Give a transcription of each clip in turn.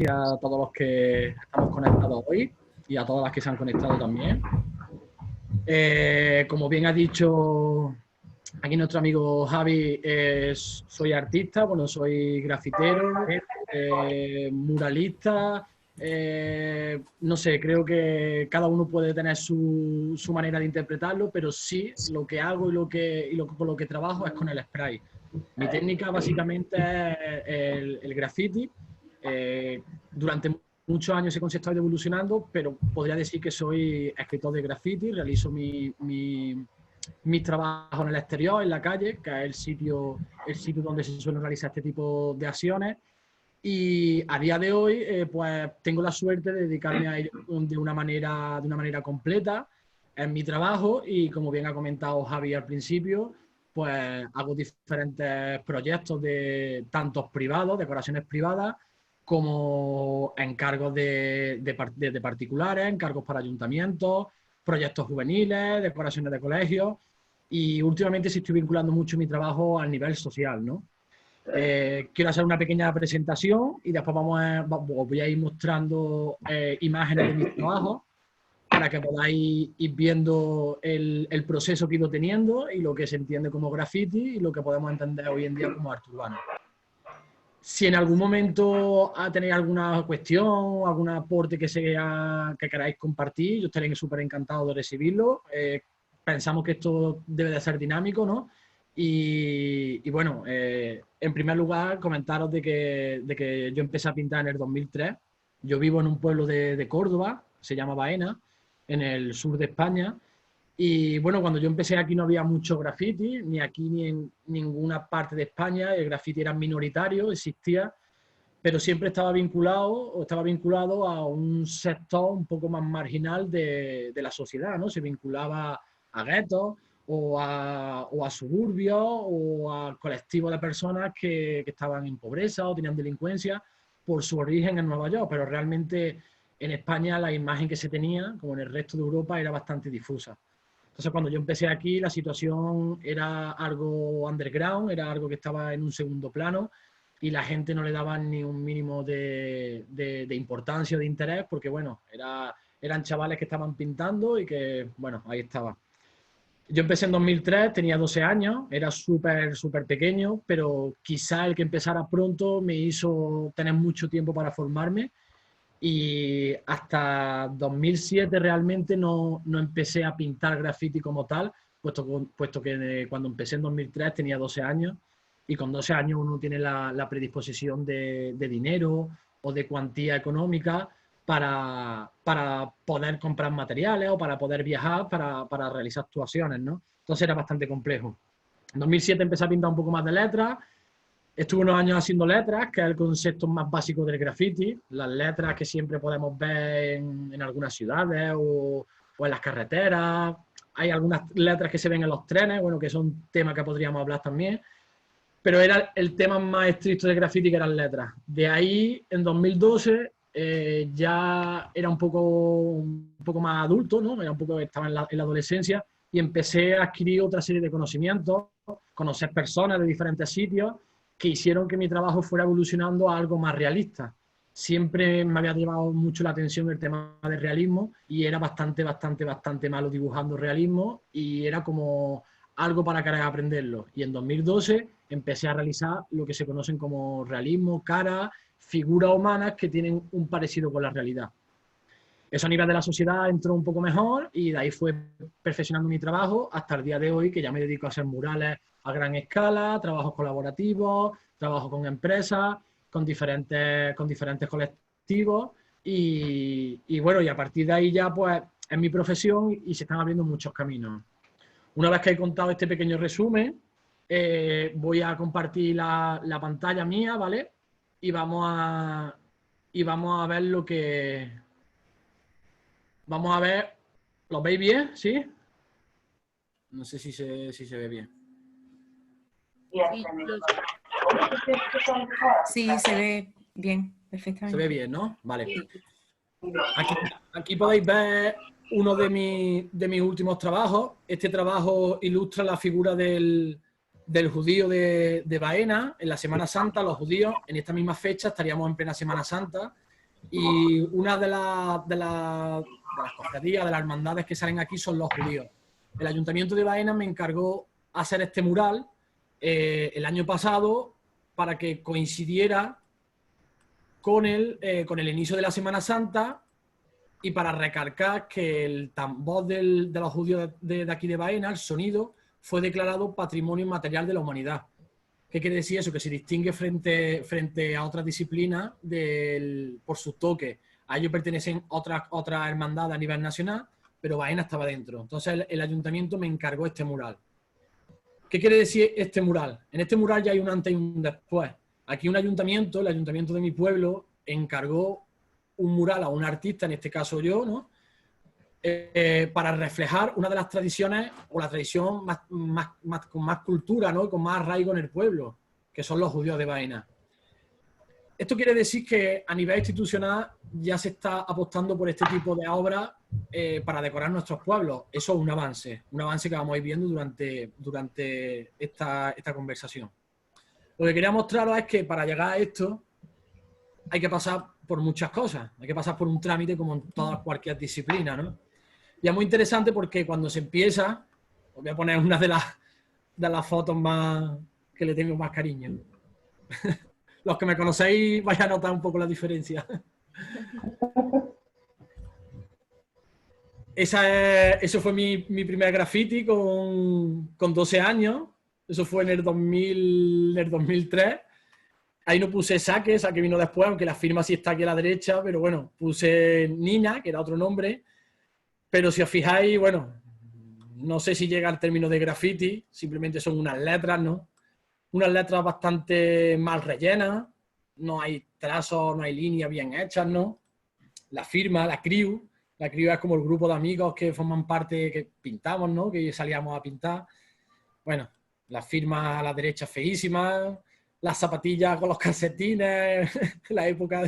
a todos los que estamos conectados hoy y a todas las que se han conectado también. Como bien ha dicho aquí nuestro amigo Javi, soy artista, bueno, soy grafitero, muralista, no sé, creo que cada uno puede tener su manera de interpretarlo, pero sí lo que hago con lo que trabajo es con el spray. Mi técnica básicamente es el graffiti. Durante muchos años he conceptuado evolucionando, pero podría decir que soy escritor de graffiti, realizo mis trabajos en el exterior, en la calle, que es el sitio donde se suelen realizar este tipo de acciones. Y a día de hoy, pues tengo la suerte de dedicarme a ello de una manera completa en mi trabajo y, como bien ha comentado Javi al principio, pues hago diferentes proyectos de tantos privados, decoraciones privadas, como encargos de particulares, encargos para ayuntamientos, proyectos juveniles, decoraciones de colegios, y últimamente sí estoy vinculando mucho mi trabajo al nivel social, ¿no? Quiero hacer una pequeña presentación y después os voy a ir mostrando imágenes de mis trabajos para que podáis ir viendo el proceso que he ido teniendo y lo que se entiende como graffiti y lo que podemos entender hoy en día como arte urbano. Si en algún momento tenéis alguna cuestión, algún aporte que queráis compartir, yo estaré súper encantado de recibirlo. Pensamos que esto debe de ser dinámico, ¿no? Y bueno, en primer lugar, comentaros de que yo empecé a pintar en el 2003. Yo vivo en un pueblo de Córdoba, se llama Baena, en el sur de España. Y bueno, cuando yo empecé aquí no había mucho graffiti, ni aquí ni en ninguna parte de España. El graffiti era minoritario, existía, pero siempre estaba vinculado a un sector un poco más marginal de la sociedad, ¿no? Se vinculaba a guetos o a suburbios o a colectivos de personas que estaban en pobreza o tenían delincuencia por su origen en Nueva York, pero realmente en España la imagen que se tenía, como en el resto de Europa, era bastante difusa. Entonces, cuando yo empecé aquí, la situación era algo underground, era algo que estaba en un segundo plano y la gente no le daba ni un mínimo de importancia o de interés porque, bueno, eran chavales que estaban pintando y que, bueno, ahí estaba. Yo empecé en 2003, tenía 12 años, era súper pequeño, pero quizá el que empezara pronto me hizo tener mucho tiempo para formarme y hasta 2007 realmente no empecé a pintar graffiti como tal, puesto que cuando empecé en 2003 tenía 12 años y con 12 años uno tiene la predisposición de dinero o de cuantía económica para poder comprar materiales o para poder viajar para realizar actuaciones, ¿no? Entonces era bastante complejo. En 2007 empecé a pintar un poco más de letras. Estuve unos años haciendo letras, que es el concepto más básico del graffiti. Las letras que siempre podemos ver en algunas ciudades o en las carreteras. Hay algunas letras que se ven en los trenes, bueno, que son temas que podríamos hablar también. Pero era el tema más estricto del graffiti, que eran letras. De ahí, en 2012, ya era un poco más adulto, ¿no? Estaba en la adolescencia y empecé a adquirir otra serie de conocimientos, conocer personas de diferentes sitios que hicieron que mi trabajo fuera evolucionando a algo más realista. Siempre me había llamado mucho la atención el tema del realismo y era bastante malo dibujando realismo y era como algo para querer aprenderlo. Y en 2012 empecé a realizar lo que se conocen como realismo, caras, figuras humanas que tienen un parecido con la realidad. Eso a nivel de la sociedad entró un poco mejor y de ahí fue perfeccionando mi trabajo hasta el día de hoy, que ya me dedico a hacer murales a gran escala, trabajos colaborativos, trabajo con empresas, con diferentes colectivos y bueno, y a partir de ahí ya pues es mi profesión y se están abriendo muchos caminos. Una vez que he contado este pequeño resumen, voy a compartir la pantalla mía, ¿vale? Y vamos a ver lo que... Vamos a ver, ¿lo veis bien? ¿Sí? No sé si se ve bien. Sí, se ve bien, perfectamente. Se ve bien, ¿no? Vale. Aquí podéis ver uno de mis últimos trabajos. Este trabajo ilustra la figura del judío de Baena. En la Semana Santa, los judíos, en esta misma fecha, estaríamos en plena Semana Santa, Y una de las cofradías, de las hermandades que salen aquí son los judíos. El Ayuntamiento de Baena me encargó hacer este mural el año pasado para que coincidiera con el inicio de la Semana Santa y para recalcar que el tambor de los judíos de aquí de Baena, el sonido, fue declarado Patrimonio Inmaterial de la Humanidad. ¿Qué quiere decir eso? Que se distingue frente a otras disciplinas por sus toques. A ellos pertenecen otras hermandades a nivel nacional, pero Baena estaba dentro. Entonces el ayuntamiento me encargó este mural. ¿Qué quiere decir este mural? En este mural ya hay un antes y un después. Aquí un ayuntamiento, el ayuntamiento de mi pueblo, encargó un mural a un artista, en este caso yo, ¿no? Para reflejar una de las tradiciones o la tradición con más cultura, ¿no? Con más arraigo en el pueblo, que son los judíos de Baena. Esto quiere decir que a nivel institucional ya se está apostando por este tipo de obras para decorar nuestros pueblos. Eso es un avance que vamos a ir viendo durante esta conversación. Lo que quería mostraros es que para llegar a esto hay que pasar por muchas cosas, hay que pasar por un trámite como en cualquier disciplina, ¿no? Y es muy interesante porque cuando se empieza, os voy a poner una de las fotos más que le tengo más cariño. Los que me conocéis vais a notar un poco la diferencia. Eso fue mi primer graffiti con 12 años. Eso fue en el 2003. Ahí no puse Saque vino después, aunque la firma sí está aquí a la derecha, pero bueno, puse Nina, que era otro nombre. Pero si os fijáis, bueno, no sé si llega al término de graffiti, simplemente son unas letras, ¿no? Unas letras bastante mal rellenas, no hay trazos, no hay líneas bien hechas, ¿no? La firma, la crew es como el grupo de amigos que forman parte, que pintamos, ¿no? Que salíamos a pintar. Bueno, la firma a la derecha feísima, las zapatillas con los calcetines, la época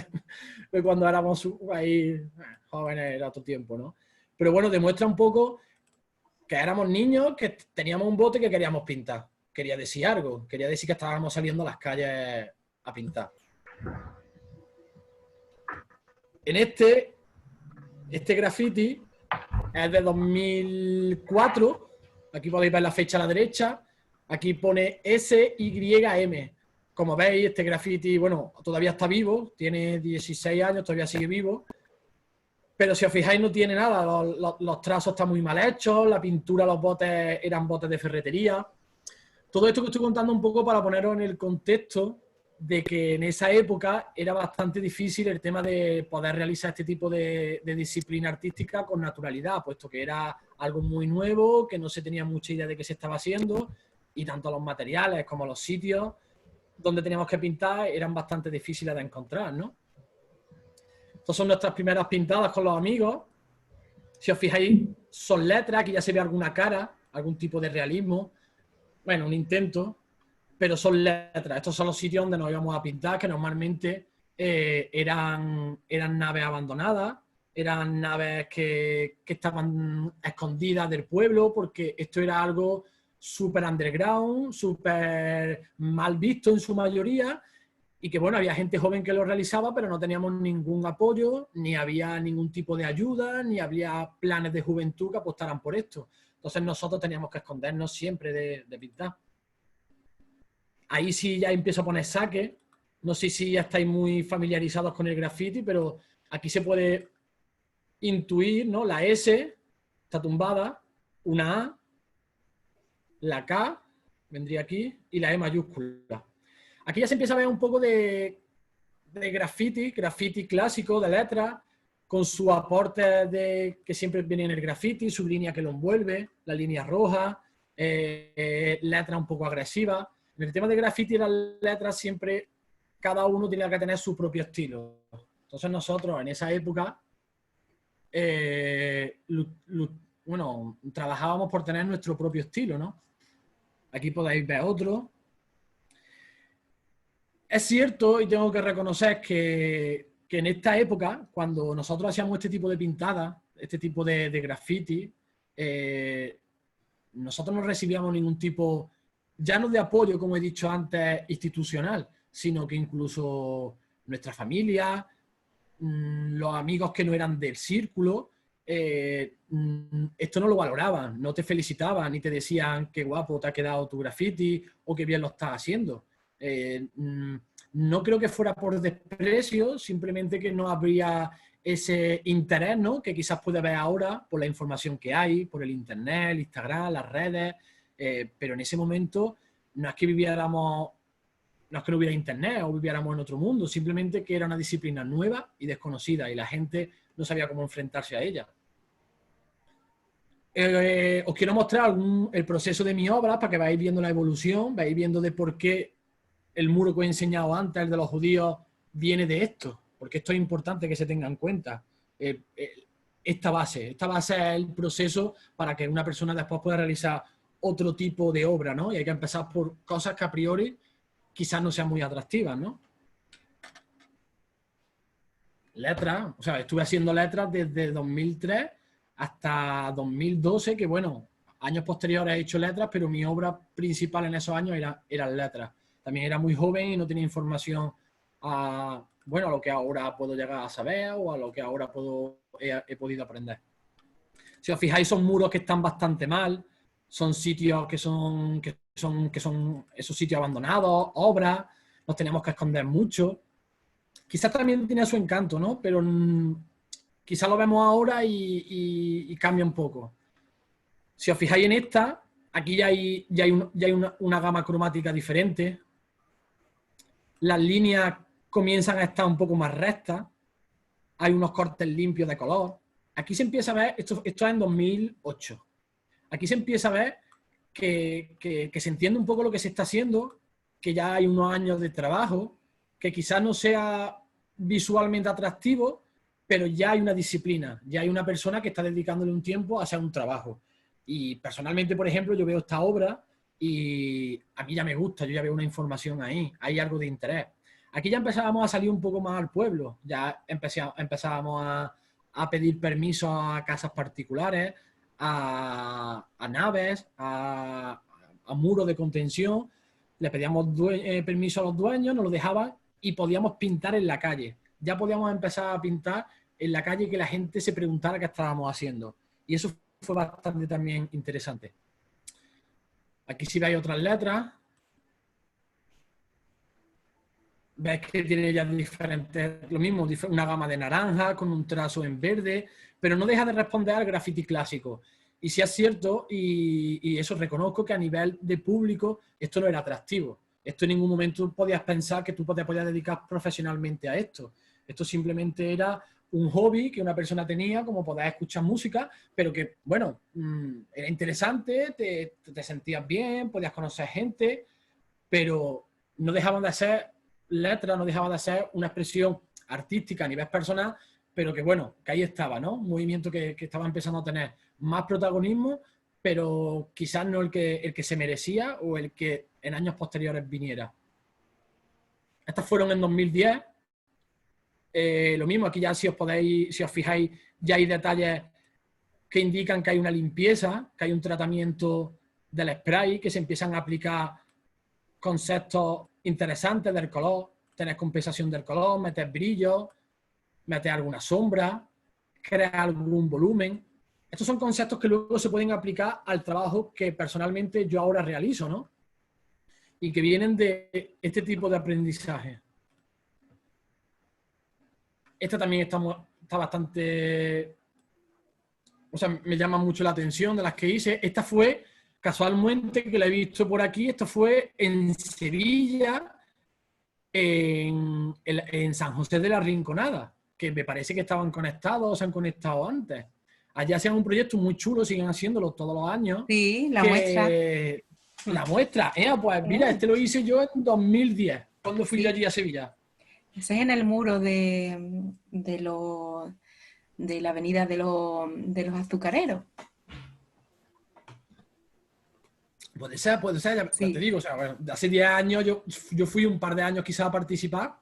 de cuando éramos ahí jóvenes, era otro tiempo, ¿no? Pero bueno, demuestra un poco que éramos niños, que teníamos un bote que queríamos pintar. Quería decir algo, quería decir que estábamos saliendo a las calles a pintar. En este graffiti es de 2004, aquí podéis ver la fecha a la derecha, aquí pone SYM. Como veis, este graffiti, bueno, todavía está vivo, tiene 16 años, todavía sigue vivo, pero si os fijáis no tiene nada, los trazos están muy mal hechos, la pintura, los botes eran botes de ferretería. Todo esto que estoy contando un poco para poneros en el contexto de que en esa época era bastante difícil el tema de poder realizar este tipo de disciplina artística con naturalidad, puesto que era algo muy nuevo, que no se tenía mucha idea de qué se estaba haciendo, y tanto los materiales como los sitios donde teníamos que pintar eran bastante difíciles de encontrar, ¿no? Estas son nuestras primeras pintadas con los amigos. Si os fijáis, son letras, aquí ya se ve alguna cara, algún tipo de realismo. Bueno, un intento, pero son letras. Estos son los sitios donde nos íbamos a pintar, que normalmente eran naves abandonadas, eran naves que estaban escondidas del pueblo, porque esto era algo súper underground, súper mal visto en su mayoría, y que bueno, había gente joven que lo realizaba, pero no teníamos ningún apoyo, ni había ningún tipo de ayuda, ni había planes de juventud que apostaran por esto. Entonces nosotros teníamos que escondernos siempre de pintar. Ahí sí ya empiezo a poner Saque. No sé si ya estáis muy familiarizados con el graffiti, pero aquí se puede intuir, ¿no? La S está tumbada, una A, la K vendría aquí y la E mayúscula. Aquí ya se empieza a ver un poco de graffiti clásico, de letras, con su aporte que siempre viene en el graffiti, su línea que lo envuelve, la línea roja, letras un poco agresivas. En el tema de graffiti y las letras siempre cada uno tenía que tener su propio estilo. Entonces nosotros en esa época bueno, trabajábamos por tener nuestro propio estilo, ¿no? Aquí podéis ver otro. Es cierto, y tengo que reconocer que en esta época, cuando nosotros hacíamos este tipo de pintadas, este tipo de graffiti, nosotros no recibíamos ningún tipo, ya no de apoyo, como he dicho antes, institucional, sino que incluso nuestra familia, los amigos que no eran del círculo, esto no lo valoraban, no te felicitaban ni te decían qué guapo te ha quedado tu graffiti o qué bien lo estás haciendo. No creo que fuera por desprecio, simplemente que no habría ese interés, ¿no? Que quizás puede haber ahora por la información que hay, por el internet, el Instagram, las redes, pero en ese momento no es que viviéramos, no es que no hubiera internet o viviéramos en otro mundo, simplemente que era una disciplina nueva y desconocida y la gente no sabía cómo enfrentarse a ella. Os quiero mostrar el proceso de mi obra para que veáis viendo la evolución, veáis viendo de por qué el muro que os he enseñado antes, el de los judíos, viene de esto, porque esto es importante que se tenga en cuenta. Esta base es el proceso para que una persona después pueda realizar otro tipo de obra, ¿no? Y hay que empezar por cosas que a priori quizás no sean muy atractivas, ¿no? Letras, o sea, estuve haciendo letras desde 2003 hasta 2012, que bueno, años posteriores he hecho letras, pero mi obra principal en esos años eran letras. También era muy joven y no tenía información a, bueno, a lo que ahora puedo llegar a saber o a lo que ahora he podido aprender. Si os fijáis, son muros que están bastante mal, son sitios que son esos sitios abandonados, obras, nos tenemos que esconder mucho. Quizás también tiene su encanto, ¿no? Pero quizás lo vemos ahora y cambia un poco. Si os fijáis en esta, aquí ya hay una gama cromática diferente. Las líneas comienzan a estar un poco más rectas. Hay unos cortes limpios de color. Aquí se empieza a ver, esto es en 2008. Aquí se empieza a ver que se entiende un poco lo que se está haciendo, que ya hay unos años de trabajo, que quizás no sea visualmente atractivo, pero ya hay una disciplina, ya hay una persona que está dedicándole un tiempo a hacer un trabajo. Y personalmente, por ejemplo, yo veo esta obra y a mí ya me gusta, yo ya veo una información ahí, hay algo de interés. Aquí ya empezábamos a salir un poco más al pueblo, ya empezábamos a pedir permiso a casas particulares, a naves, a muros de contención, le pedíamos permiso a los dueños, nos lo dejaban y podíamos pintar en la calle. Ya podíamos empezar a pintar en la calle, que la gente se preguntara qué estábamos haciendo. Y eso fue bastante también interesante. Aquí sí veis otras letras. Ves que tiene ya diferentes, lo mismo, una gama de naranja con un trazo en verde, pero no deja de responder al graffiti clásico. Y sí es cierto, y eso reconozco, que a nivel de público esto no era atractivo. Esto en ningún momento podías pensar que tú te podías dedicar profesionalmente a esto. Esto simplemente era un hobby que una persona tenía, como poder escuchar música, pero que, bueno, era interesante, te sentías bien, podías conocer gente, pero no dejaban de ser letras, no dejaba de ser una expresión artística a nivel personal, pero que bueno, que ahí estaba, ¿no? Un movimiento que estaba empezando a tener más protagonismo, pero quizás no el que se merecía o el que en años posteriores viniera. Estas fueron en 2010. Lo mismo, aquí ya si os fijáis, ya hay detalles que indican que hay una limpieza, que hay un tratamiento del spray, que se empiezan a aplicar conceptos interesantes del color, tener compensación del color, meter brillo, meter alguna sombra, crear algún volumen. Estos son conceptos que luego se pueden aplicar al trabajo que personalmente yo ahora realizo, ¿no? Y que vienen de este tipo de aprendizaje. Esta también está bastante... O sea, me llama mucho la atención de las que hice. Esta fue, casualmente, que la he visto por aquí, esto fue en Sevilla, en San José de la Rinconada, que me parece que estaban conectados o se han conectado antes. Allá hacían un proyecto muy chulo, siguen haciéndolo todos los años. Sí, la muestra. La muestra, pues mira, este lo hice yo en 2010, cuando fui yo allí a Sevilla. Ese es en el muro de la avenida de los azucareros. Puede ser, ya Sí. te digo, o sea, bueno, hace 10 años yo fui un par de años quizás a participar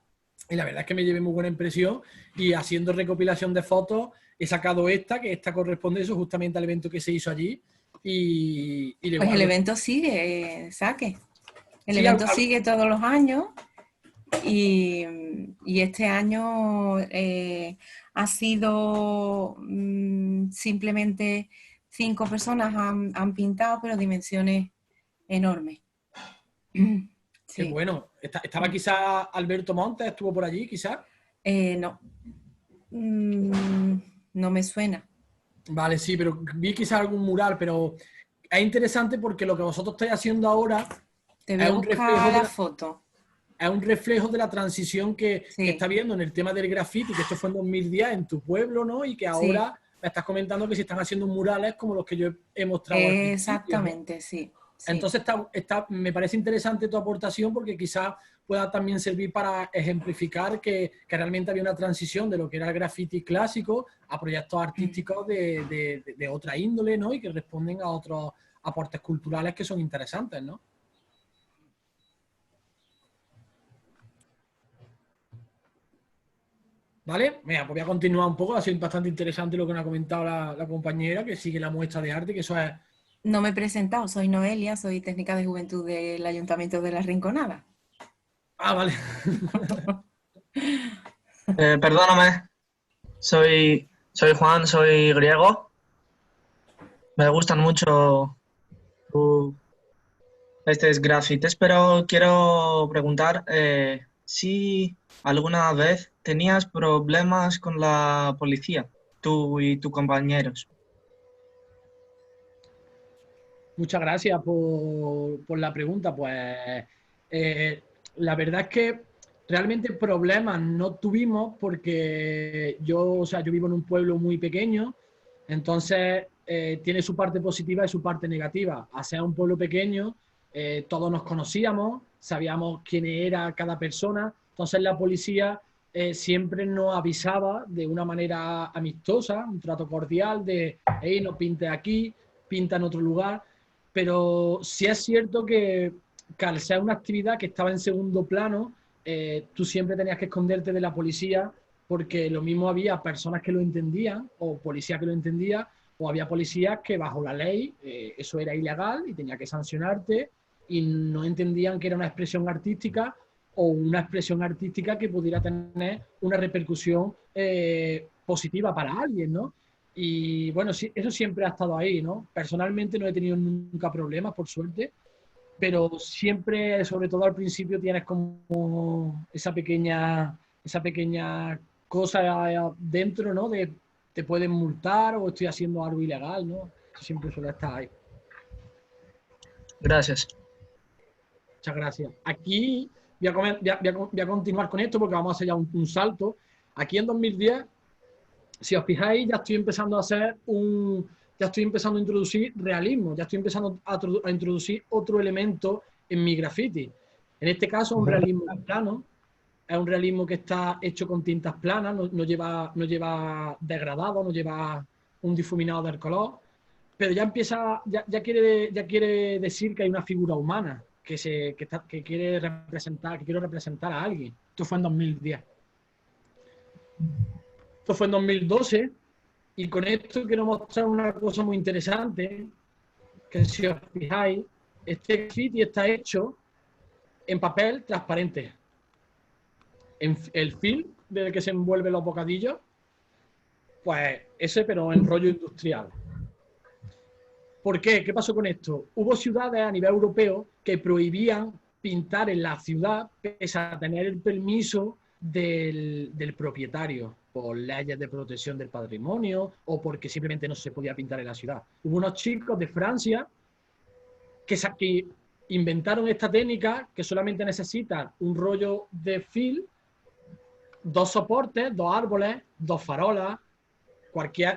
y la verdad es que me llevé muy buena impresión y haciendo recopilación de fotos he sacado que esta corresponde eso justamente al evento que se hizo allí y Pues el evento sigue, Saque. El evento sigue todos los años Y este año ha sido simplemente 5 personas han pintado, pero dimensiones enormes. Qué Sí. bueno. ¿Estaba quizá Alberto Montes? ¿Estuvo por allí quizás? No. Mm, no me suena. Vale, sí, pero vi quizás algún mural, pero es interesante porque lo que vosotros estáis haciendo ahora Te voy es a un reflejo buscar de la la, foto. es un reflejo de la transición que está Sí, viendo en el tema del graffiti, que esto fue en 2010 en tu pueblo, ¿no? Y que sí, ahora me estás comentando que se están haciendo murales como los que yo he mostrado al principio, ¿no? exactamente, sí, sí. Entonces me parece interesante tu aportación porque quizás pueda también servir para ejemplificar que realmente había una transición de lo que era el graffiti clásico a proyectos artísticos de otra índole, ¿no? Y que responden a otros aportes culturales que son interesantes, ¿no? ¿Vale? Mira, pues voy a continuar un poco. Ha sido bastante interesante lo que nos ha comentado la compañera, que sigue la muestra de arte, que eso es... No me he presentado, soy Noelia, soy técnica de juventud del Ayuntamiento de La Rinconada. Ah, vale. Perdóname, soy Juan, soy griego. Me gustan mucho uh, estos grafitis, pero quiero preguntar si alguna vez tenías problemas con la policía, tú y tus compañeros. Muchas gracias por la pregunta. Pues la verdad es que realmente problemas no tuvimos porque o sea, yo vivo en un pueblo muy pequeño, entonces tiene su parte positiva y su parte negativa. Al ser un pueblo pequeño, todos nos conocíamos, sabíamos quién era cada persona, entonces la policía siempre nos avisaba de una manera amistosa, un trato cordial de, hey, no pintes aquí, pinta en otro lugar, pero sí es cierto que al ser una actividad que estaba en segundo plano, tú siempre tenías que esconderte de la policía porque lo mismo había personas que lo entendían o policías que lo entendían o había policías que bajo la ley eso era ilegal y tenía que sancionarte y no entendían que era una expresión artística o una expresión artística que pudiera tener una repercusión positiva para alguien, ¿no? Y bueno, sí, eso siempre ha estado ahí, ¿no? Personalmente no he tenido nunca problemas, por suerte, pero siempre, sobre todo al principio, tienes como esa pequeña cosa dentro, ¿no? De te pueden multar o estoy haciendo algo ilegal, ¿no? Eso siempre suele estar ahí. Gracias. Muchas gracias. Aquí voy a continuar con esto porque vamos a hacer ya un salto. Aquí en 2010 si os fijáis, ya estoy empezando a ya estoy empezando a introducir realismo, ya estoy empezando a introducir otro elemento en mi graffiti. En este caso, un realismo plano, es un realismo que está hecho con tintas planas, no lleva degradado, no lleva un difuminado del color, pero ya empieza, ya quiere decir que hay una figura humana que que quiero representar a alguien. Esto fue en 2010. Esto fue en 2012 y con esto quiero mostrar una cosa muy interesante, que si os fijáis, este graffiti está hecho en papel transparente. En el film del que se envuelven los bocadillos, pues ese, pero en rollo industrial. ¿Por qué? ¿Qué pasó con esto? Hubo ciudades a nivel europeo que prohibían pintar en la ciudad pese a tener el permiso del propietario por leyes de protección del patrimonio o porque simplemente no se podía pintar en la ciudad. Hubo unos chicos de Francia que inventaron esta técnica que solamente necesita un rollo de film, dos soportes, dos árboles, dos farolas,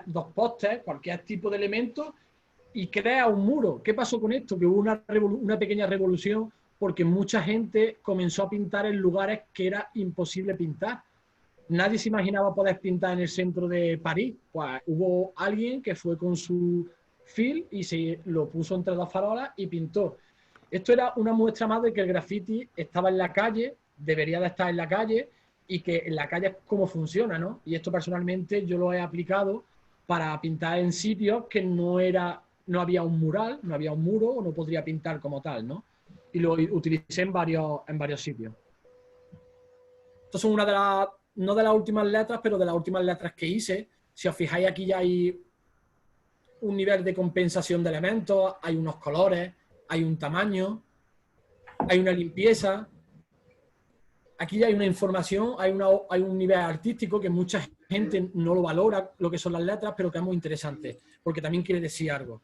dos postes, cualquier tipo de elemento y crea un muro. ¿Qué pasó con esto? Que hubo una pequeña revolución porque mucha gente comenzó a pintar en lugares que era imposible pintar. Nadie se imaginaba poder pintar en el centro de París. Pues hubo alguien que fue con su film y se lo puso entre dos farolas y pintó. Esto era una muestra más de que el graffiti estaba en la calle, debería de estar en la calle y que en la calle es cómo funciona, ¿no? Y esto personalmente yo lo he aplicado para pintar en sitios que no había un mural, no había un muro o no podría pintar como tal, ¿no? Y lo utilicé en varios sitios. Estas son una de las, no de las últimas letras, pero de las últimas letras que hice. Si os fijáis, aquí ya hay un nivel de compensación de elementos, hay unos colores, hay un tamaño, hay una limpieza. Aquí ya hay una información, hay un nivel artístico que mucha gente no lo valora, lo que son las letras, pero que es muy interesante, porque también quiere decir algo.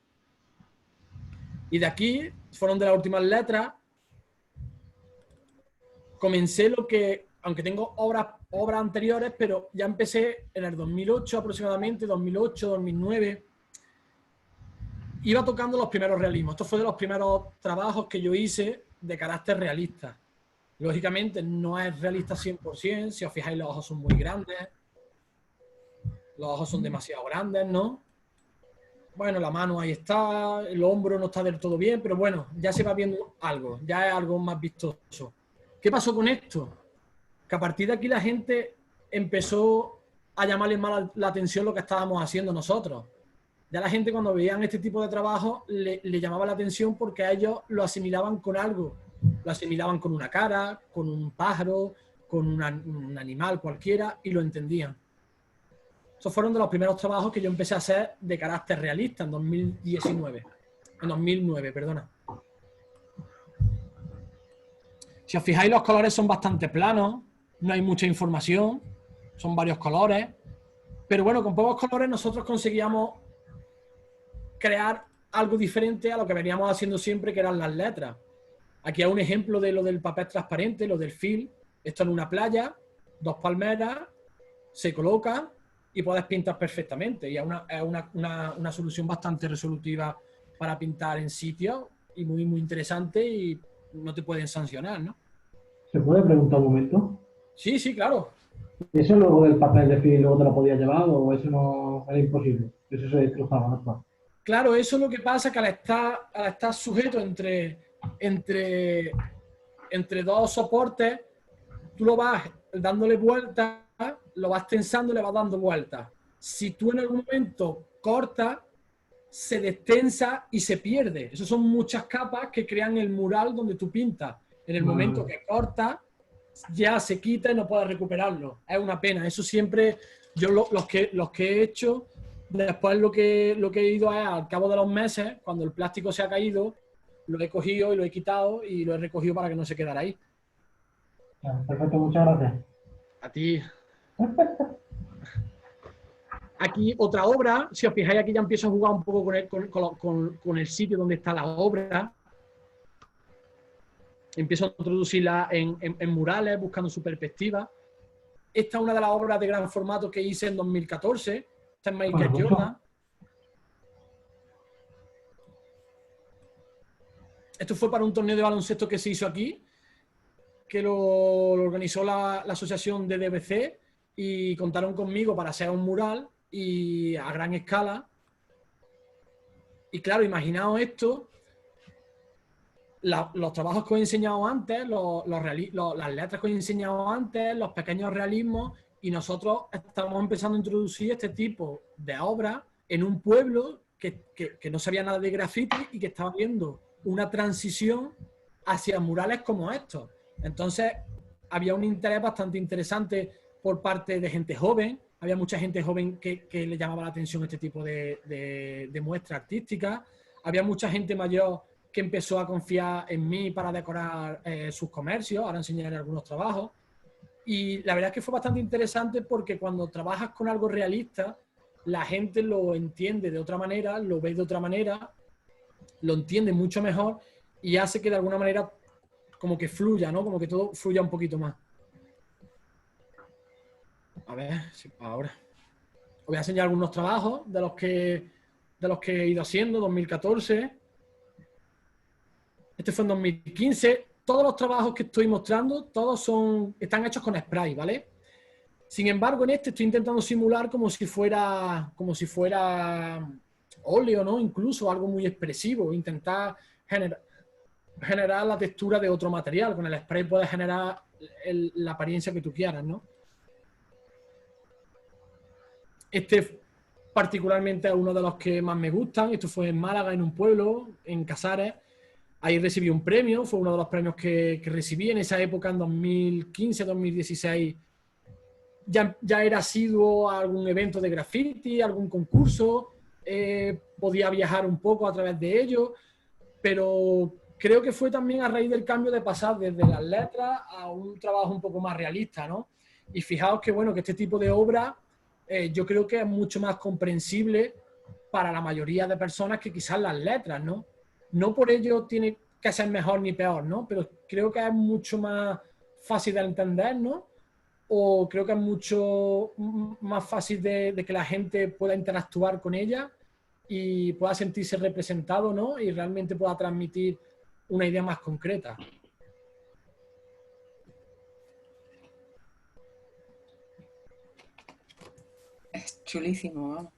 Y de aquí, fueron de las últimas letras, comencé lo que, aunque tengo obras anteriores, pero ya empecé en el 2008 aproximadamente, 2008, 2009, iba tocando los primeros realismos. Esto fue de los primeros trabajos que yo hice de carácter realista. Lógicamente no es realista 100%, si os fijáis los ojos son muy grandes, los ojos son demasiado grandes, ¿no? Bueno, la mano ahí está, el hombro no está del todo bien, pero bueno, ya se va viendo algo, ya es algo más vistoso. ¿Qué pasó con esto? Que a partir de aquí la gente empezó a llamarle más la atención lo que estábamos haciendo nosotros. Ya la gente cuando veían este tipo de trabajo le llamaba la atención porque a ellos lo asimilaban con algo. Lo asimilaban con una cara, con un pájaro, con un animal cualquiera y lo entendían. Esos fueron de los primeros trabajos que yo empecé a hacer de carácter realista en 2009, perdona. Si os fijáis, los colores son bastante planos, no hay mucha información, son varios colores, pero bueno, con pocos colores nosotros conseguíamos crear algo diferente a lo que veníamos haciendo siempre, que eran las letras. Aquí hay un ejemplo de lo del papel transparente, lo del film. Esto en una playa, 2 palmeras, se coloca y puedes pintar perfectamente. Y es una solución bastante resolutiva para pintar en sitios y muy, muy interesante y no te pueden sancionar, ¿no? ¿Se puede preguntar un momento? Sí, sí, claro. ¿Eso luego del papel de film luego te lo podías llevar o eso no era imposible? Eso se destrozaba, ¿no? Claro, eso es lo que pasa, que al estar sujeto entre dos soportes, tú lo vas dándole vueltas, lo vas tensando y le vas dando vueltas. Si tú en algún momento cortas, se destensa y se pierde. Esas son muchas capas que crean el mural donde tú pintas. En el momento que cortas, ya se quita y no puedes recuperarlo. Es una pena. Eso siempre, yo los que he hecho, después lo que he ido es, al cabo de los meses, cuando el plástico se ha caído, lo he cogido y lo he quitado y lo he recogido para que no se quedara ahí. Perfecto, muchas gracias. A ti. Aquí otra obra, si os fijáis aquí ya empiezo a jugar un poco con el sitio donde está la obra. Empiezo a introducirla en murales, buscando su perspectiva. Esta es una de las obras de gran formato que hice en 2014. Esta es Michael Jordan. Esto fue para un torneo de baloncesto que se hizo aquí, que lo organizó la asociación de DBC y contaron conmigo para hacer un mural y a gran escala. Y claro, imaginaos esto, los trabajos que os he enseñado antes, las letras que os he enseñado antes, los pequeños realismos, y nosotros estamos empezando a introducir este tipo de obras en un pueblo que no sabía nada de graffiti y que estaba viendo una transición hacia murales como estos. Entonces, había un interés bastante interesante por parte de gente joven. Había mucha gente joven que le llamaba la atención este tipo de muestra artística. Había mucha gente mayor que empezó a confiar en mí para decorar sus comercios. Ahora enseñaré algunos trabajos. Y la verdad es que fue bastante interesante porque cuando trabajas con algo realista, la gente lo entiende de otra manera, lo ve de otra manera, lo entiende mucho mejor y hace que de alguna manera como que fluya, ¿no? Como que todo fluya un poquito más. A ver, ahora. Os voy a enseñar algunos trabajos de los que he ido haciendo, 2014. Este fue en 2015. Todos los trabajos que estoy mostrando, todos están hechos con spray, ¿vale? Sin embargo, en este estoy intentando simular como si fuera óleo, ¿no? Incluso algo muy expresivo. Intentar generar la textura de otro material. Con el spray puedes generar la apariencia que tú quieras, ¿no? Este particularmente es uno de los que más me gustan. Esto fue en Málaga, en un pueblo, en Casares. Ahí recibí un premio, fue uno de los premios que recibí en esa época, en 2015, 2016. Ya era asiduo a algún evento de graffiti, algún concurso, podía viajar un poco a través de ello, pero creo que fue también a raíz del cambio de pasar desde las letras a un trabajo un poco más realista, ¿no? Y fijaos que, bueno, que este tipo de obra yo creo que es mucho más comprensible para la mayoría de personas que quizás las letras, ¿no? No por ello tiene que ser mejor ni peor, ¿no? Pero creo que es mucho más fácil de entender, ¿no? O creo que es mucho más fácil de que la gente pueda interactuar con ella y pueda sentirse representado, ¿no? Y realmente pueda transmitir una idea más concreta. Es chulísimo, vamos.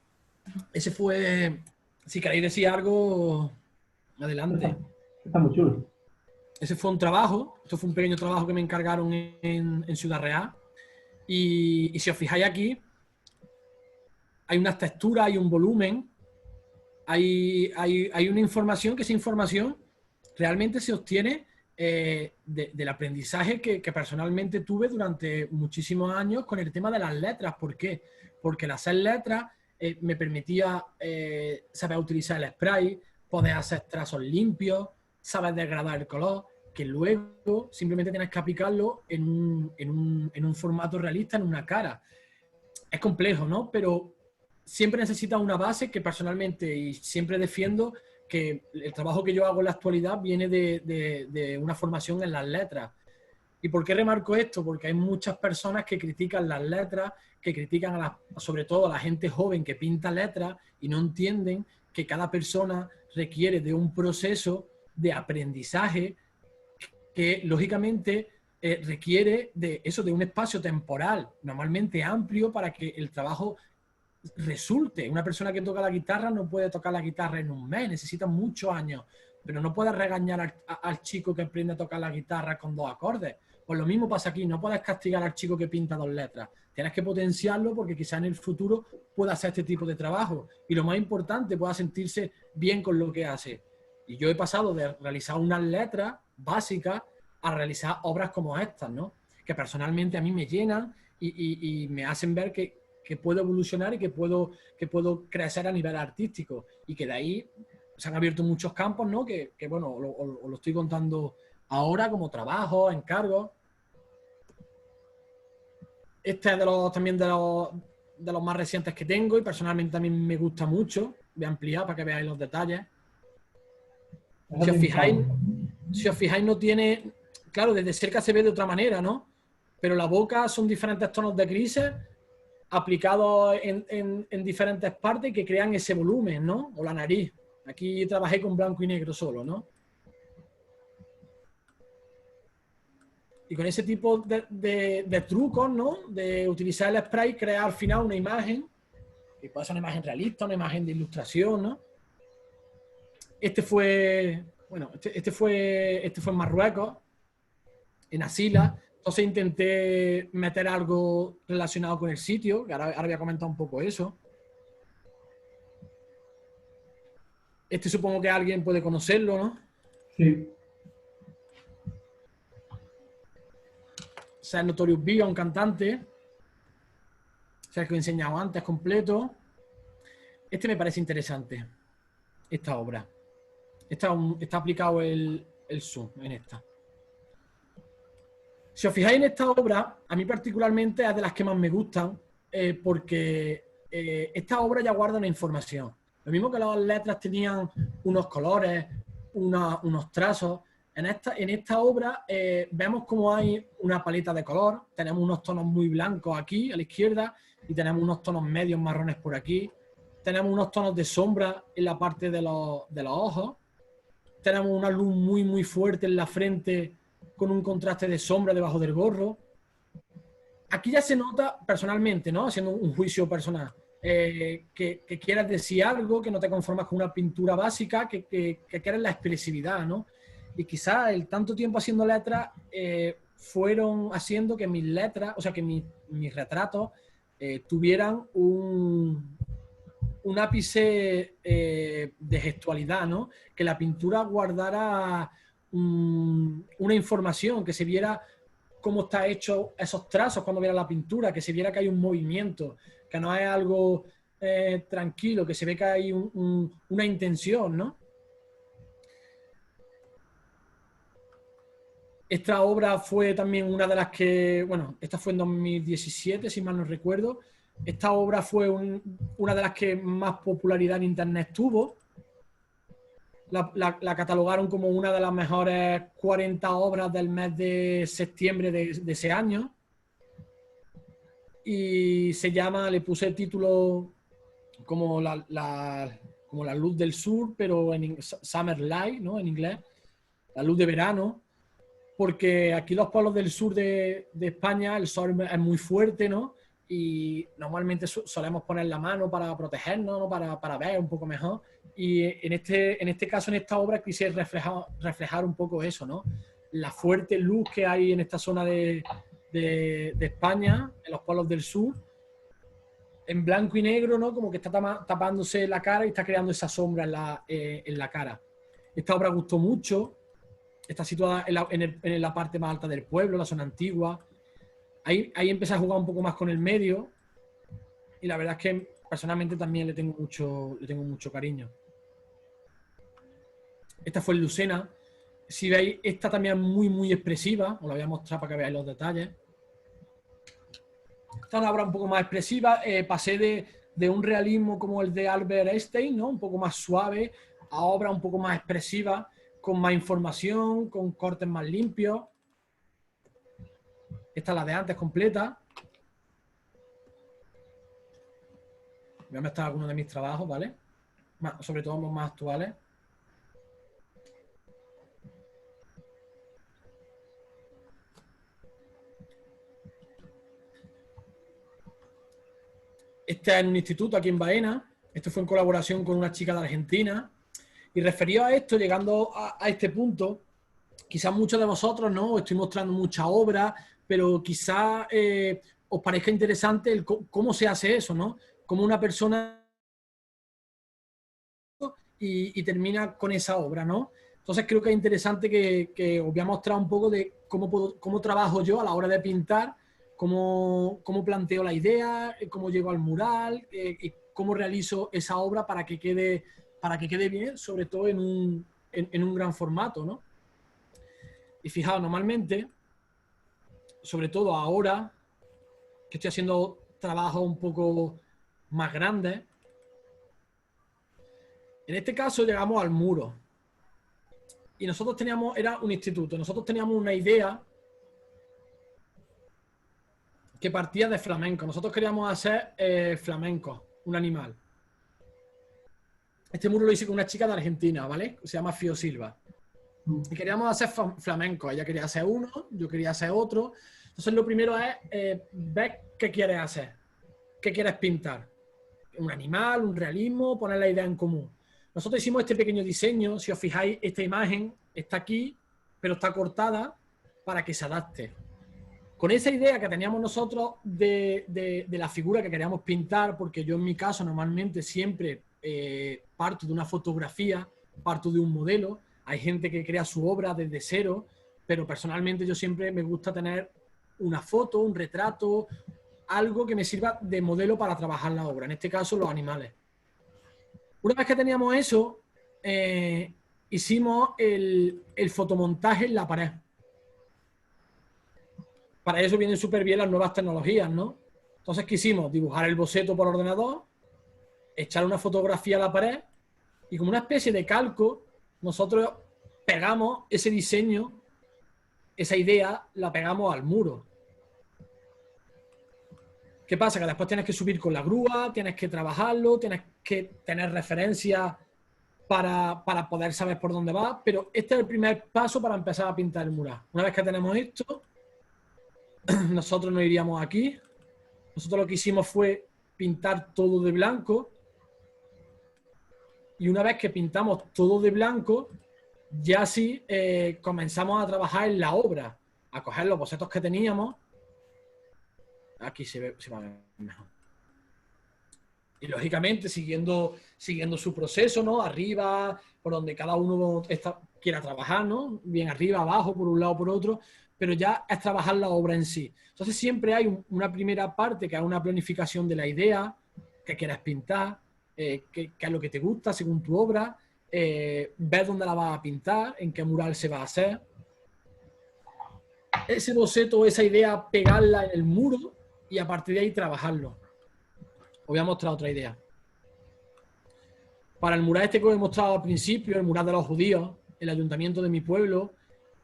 Ese fue, si queréis decir algo, adelante. Está muy chulo. Ese fue un trabajo, esto fue un pequeño trabajo que me encargaron en Ciudad Real. Y si os fijáis aquí, hay unas texturas, hay un volumen, hay una información, que esa información realmente se obtiene del aprendizaje que personalmente tuve durante muchísimos años con el tema de las letras. ¿Por qué? Porque el hacer letras me permitía saber utilizar el spray, poder hacer trazos limpios, saber degradar el color, que luego simplemente tienes que aplicarlo en un formato realista, en una cara. Es complejo, ¿no? Pero siempre necesitas una base que personalmente, y siempre defiendo, que el trabajo que yo hago en la actualidad viene de una formación en las letras. ¿Y por qué remarco esto? Porque hay muchas personas que critican las letras, que critican sobre todo a la gente joven que pinta letras y no entienden que cada persona requiere de un proceso de aprendizaje que lógicamente requiere de eso, de un espacio temporal normalmente amplio para que el trabajo resulte. Una persona que toca la guitarra no puede tocar la guitarra en un mes, necesita muchos años, pero no puedes regañar al chico que aprende a tocar la guitarra con 2 acordes. Pues lo mismo pasa aquí, no puedes castigar al chico que pinta 2 letras, tienes que potenciarlo porque quizá en el futuro pueda hacer este tipo de trabajo y lo más importante, pueda sentirse bien con lo que hace. Y yo he pasado de realizar unas letras básicas a realizar obras como estas, ¿no? Que personalmente a mí me llenan y me hacen ver que puedo evolucionar y que puedo crecer a nivel artístico y que de ahí se han abierto muchos campos, ¿no? Que bueno, os lo estoy contando ahora como trabajo, encargos. Este es también de los más recientes que tengo y personalmente también me gusta mucho. Voy a ampliar para que veáis los detalles. Si os fijáis no tiene... Claro, desde cerca se ve de otra manera, ¿no? Pero la boca son diferentes tonos de grises aplicados en diferentes partes que crean ese volumen, ¿no? O la nariz. Aquí trabajé con blanco y negro solo, ¿no? Y con ese tipo de trucos, ¿no? De utilizar el spray, crear al final una imagen, que puede ser una imagen realista, una imagen de ilustración, ¿no? Este fue en Marruecos, en Asila. Entonces intenté meter algo relacionado con el sitio, que ahora voy a comentar un poco eso. Este supongo que alguien puede conocerlo, ¿no? Sí. Ser Notorious Big, un cantante. O sea, el que he enseñado antes completo. Este me parece interesante, esta obra. Está aplicado el zoom en esta. Si os fijáis en esta obra, a mí particularmente es de las que más me gustan, porque esta obra ya guarda una información. Lo mismo que las letras tenían unos colores, unos trazos. En esta obra vemos cómo hay una paleta de color. Tenemos unos tonos muy blancos aquí a la izquierda y tenemos unos tonos medios marrones por aquí. Tenemos unos tonos de sombra en la parte de los ojos. Tenemos una luz muy, muy fuerte en la frente con un contraste de sombra debajo del gorro. Aquí ya se nota personalmente, ¿no? Haciendo un juicio personal. Que quieras decir algo, que no te conformas con una pintura básica, que quieres la expresividad, ¿no? Y quizás el tanto tiempo haciendo letras fueron haciendo que mis letras, o sea, que mis retratos tuvieran un un ápice de gestualidad, ¿no? Que la pintura guardara una información, que se viera cómo está hecho esos trazos cuando viera la pintura, que se viera que hay un movimiento, que no es algo tranquilo, que se ve que hay una intención, ¿no? Esta obra fue también una de las que, bueno, esta fue en 2017, si mal no recuerdo. Esta obra fue una de las que más popularidad en Internet tuvo. La catalogaron como una de las mejores 40 obras del mes de septiembre de ese año. Y se llama, le puse el título como como la luz del sur, pero en Summer Light, ¿no? En inglés, la luz de verano. Porque aquí los pueblos del sur de España el sol es muy fuerte, ¿no? Y normalmente solemos poner la mano para protegernos, ¿no? Para ver un poco mejor. Y en este caso, en esta obra, quise reflejar un poco eso, ¿no? La fuerte luz que hay en esta zona de España, en los pueblos del sur, en blanco y negro, ¿no? Como que está tapándose la cara y está creando esa sombra en la cara. Esta obra gustó mucho. Está situada en la parte más alta del pueblo, la zona antigua. Ahí empecé a jugar un poco más con el medio y la verdad es que personalmente también le tengo mucho cariño. Esta fue en Lucena. Si veis, esta también es muy expresiva. Os la voy a mostrar para que veáis los detalles. Esta es una obra un poco más expresiva. Pasé de un realismo como el de Albert Einstein, ¿no? Un poco más suave, a obras un poco más expresivas, con más información, con cortes más limpios. Esta es la de antes completa. Voy a mostrar algunos de mis trabajos, ¿vale? Sobre todo los más actuales. Este es en un instituto aquí en Baena. Esto fue en colaboración con una chica de Argentina. Y referido a esto, llegando a este punto, quizás muchos de vosotros, ¿no? Os estoy mostrando mucha obra, pero quizás os parezca interesante cómo se hace eso, ¿no? Cómo una persona y termina con esa obra, ¿no? Entonces creo que es interesante que os voy a mostrar un poco de cómo trabajo yo a la hora de pintar, cómo planteo la idea, cómo llego al mural, y cómo realizo esa obra para que quede bien, sobre todo en un gran formato, ¿no? Y fijaos, normalmente, sobre todo ahora, que estoy haciendo trabajos un poco más grandes, en este caso llegamos al muro. Y nosotros era un instituto, nosotros teníamos una idea que partía de flamenco. Nosotros queríamos hacer flamenco, un animal. Este muro lo hice con una chica de Argentina, ¿vale? Se llama Fio Silva. Y queríamos hacer flamenco. Ella quería hacer uno, yo quería hacer otro. Entonces lo primero es ver qué quieres hacer. ¿Qué quieres pintar? Un animal, un realismo, poner la idea en común. Nosotros hicimos este pequeño diseño. Si os fijáis, esta imagen está aquí, pero está cortada para que se adapte. Con esa idea que teníamos nosotros de la figura que queríamos pintar, porque yo en mi caso normalmente siempre parto de una fotografía, parto de un modelo. Hay gente que crea su obra desde cero, pero personalmente yo siempre me gusta tener una foto, un retrato, algo que me sirva de modelo para trabajar la obra, en este caso los animales. Una vez que teníamos eso, hicimos el fotomontaje en la pared. Para eso vienen súper bien las nuevas tecnologías, ¿no? Entonces quisimos dibujar el boceto por ordenador, echar una fotografía a la pared y como una especie de calco, nosotros pegamos ese diseño, esa idea, la pegamos al muro. ¿Qué pasa? Que después tienes que subir con la grúa, tienes que trabajarlo, tienes que tener referencias para poder saber por dónde va, pero este es el primer paso para empezar a pintar el mural. Una vez que tenemos esto, nosotros nos iríamos aquí. Nosotros lo que hicimos fue pintar todo de blanco. Y una vez que pintamos todo de blanco, ya sí comenzamos a trabajar en la obra, a coger los bocetos que teníamos. Aquí se va a ver mejor. Y lógicamente siguiendo su proceso, ¿no? Arriba, por donde cada uno quiera trabajar, ¿no? Bien arriba, abajo, por un lado, por otro, pero ya es trabajar la obra en sí. Entonces siempre hay una primera parte que es una planificación de la idea que quieras pintar, qué es lo que te gusta según tu obra, ver dónde la vas a pintar, en qué mural se va a hacer. Ese boceto, esa idea, pegarla en el muro y a partir de ahí trabajarlo. Os voy a mostrar otra idea. Para el mural este que os he mostrado al principio, el mural de los judíos, el ayuntamiento de mi pueblo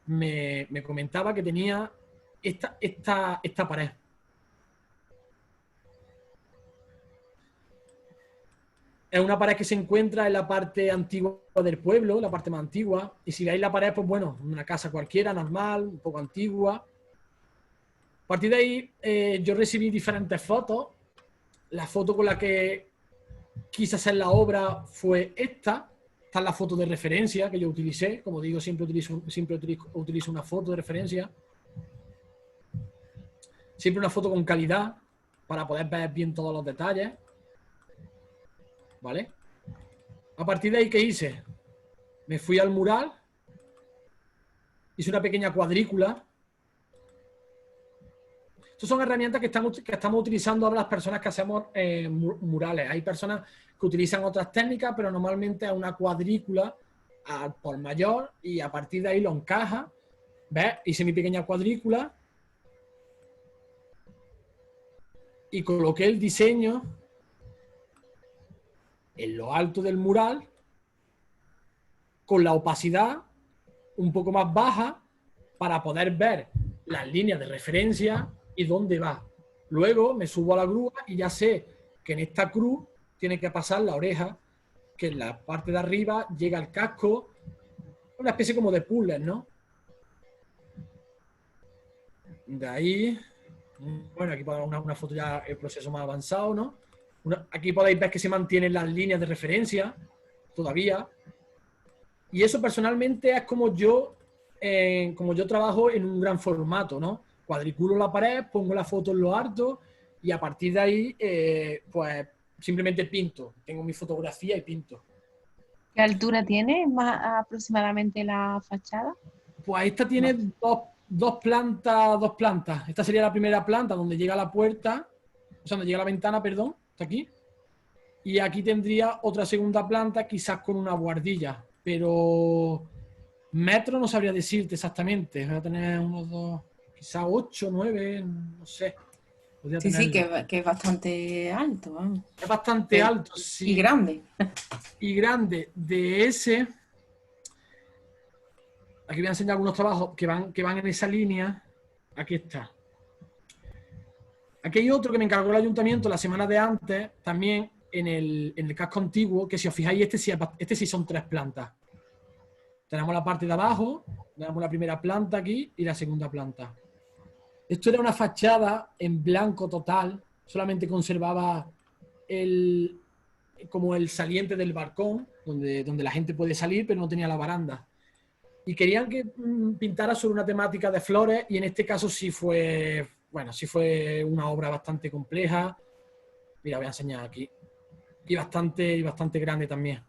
me comentaba que tenía esta pared. Es una pared que se encuentra en la parte antigua del pueblo, la parte más antigua. Y si veis la pared, pues bueno, una casa cualquiera, normal, un poco antigua. A partir de ahí yo recibí diferentes fotos. La foto con la que quise hacer la obra fue esta. Esta es la foto de referencia que yo utilicé. Como digo, siempre utilizo una foto de referencia. Siempre una foto con calidad para poder ver bien todos los detalles. ¿Vale? A partir de ahí, ¿qué hice? Me fui al mural. Hice una pequeña cuadrícula. Estas son herramientas que estamos utilizando ahora las personas que hacemos murales. Hay personas que utilizan otras técnicas, pero normalmente es una cuadrícula por mayor y a partir de ahí lo encaja. ¿Ves? Hice mi pequeña cuadrícula y coloqué el diseño en lo alto del mural con la opacidad un poco más baja para poder ver las líneas de referencia y dónde va. Luego me subo a la grúa y ya sé que en esta cruz tiene que pasar la oreja, que en la parte de arriba llega el casco, una especie como de puzzle, ¿no? De ahí, bueno, aquí podemos ver una foto ya el proceso más avanzado, ¿no? Aquí podéis ver que se mantienen las líneas de referencia todavía. Y eso personalmente es como yo trabajo en un gran formato, ¿no? Cuadriculo la pared, pongo la foto en lo alto y a partir de ahí, pues simplemente pinto. Tengo mi fotografía y pinto. ¿Qué altura tiene más aproximadamente la fachada? Pues esta tiene dos plantas. Esta sería la primera planta donde llega la puerta, o sea, donde llega la ventana, perdón, está aquí. Y aquí tendría otra segunda planta, quizás con una buhardilla, pero metro no sabría decirte exactamente. Voy a tener unos dos, quizás 8, 9, no sé. Sí, que es bastante alto. Vamos. Es bastante alto, sí. Y grande. Y grande. De ese, aquí voy a enseñar algunos trabajos que van en esa línea. Aquí está. Aquí hay otro que me encargó el ayuntamiento la semana de antes, también en el casco antiguo, que si os fijáis, este sí son 3 plantas. Tenemos la parte de abajo, tenemos la primera planta aquí y la segunda planta. Esto era una fachada en blanco total, solamente conservaba como el saliente del balcón, donde la gente puede salir, pero no tenía la baranda. Y querían que pintara sobre una temática de flores y en este caso sí fue una obra bastante compleja. Mira, voy a enseñar aquí. Y bastante grande también.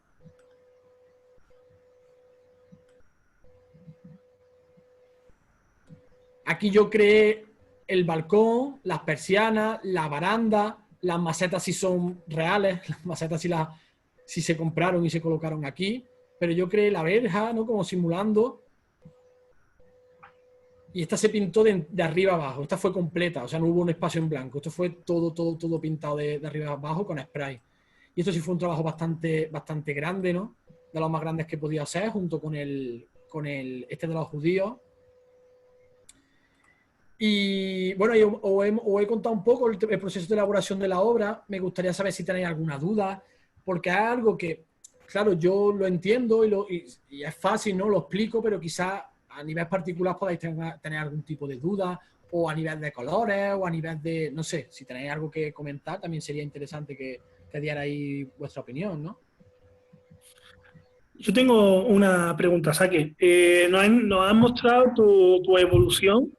Aquí yo creé el balcón, las persianas, la baranda, las macetas sí son reales, las macetas sí se compraron y se colocaron aquí, pero yo creé la verja, ¿no? Como simulando. Y esta se pintó de arriba abajo, esta fue completa, o sea, no hubo un espacio en blanco, esto fue todo pintado de arriba abajo con spray. Y esto sí fue un trabajo bastante grande, ¿no? De los más grandes que podía hacer, junto con este de los judíos. Y bueno, os he contado un poco el proceso de elaboración de la obra. Me gustaría saber si tenéis alguna duda, porque es algo que, claro, yo lo entiendo y es fácil, ¿no? Lo explico, pero quizás a nivel particular podáis tener algún tipo de duda, o a nivel de colores, o a nivel de, no sé, si tenéis algo que comentar, también sería interesante que dierais vuestra opinión, ¿no? Yo tengo una pregunta, Saque. Nos has mostrado tu evolución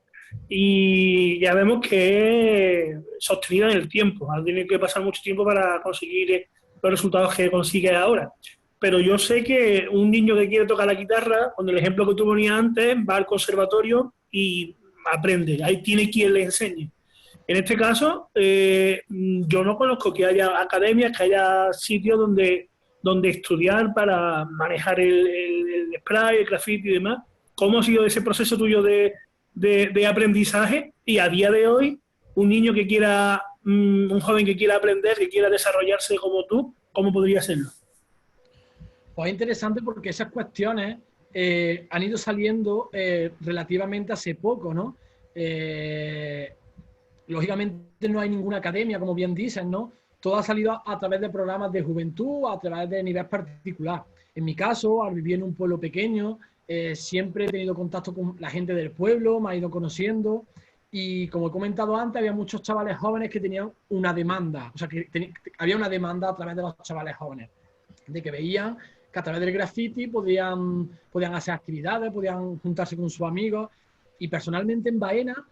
y ya vemos que es sostenida en el tiempo. Ha tenido que pasar mucho tiempo para conseguir los resultados que consigue ahora. Pero yo sé que un niño que quiere tocar la guitarra, con el ejemplo que tú ponías antes, va al conservatorio y aprende. Ahí tiene quien le enseñe. En este caso, yo no conozco que haya academias, que haya sitios donde estudiar para manejar el spray, el graffiti y demás. ¿Cómo ha sido ese proceso tuyo de aprendizaje? Y a día de hoy, un niño que quiera, un joven que quiera aprender, que quiera desarrollarse como tú, ¿cómo podría hacerlo? Pues es interesante porque esas cuestiones han ido saliendo relativamente hace poco, ¿no? Lógicamente no hay ninguna academia, como bien dicen, ¿no? Todo ha salido a través de programas de juventud, a través de nivel particular. En mi caso, al vivir en un pueblo pequeño, siempre he tenido contacto con la gente del pueblo, me ha ido conociendo y, como he comentado antes, había muchos chavales jóvenes que tenían una demanda, o sea, que había una demanda a través de los chavales jóvenes, de que veían que a través del graffiti podían hacer actividades, podían juntarse con sus amigos. Y personalmente en Baena,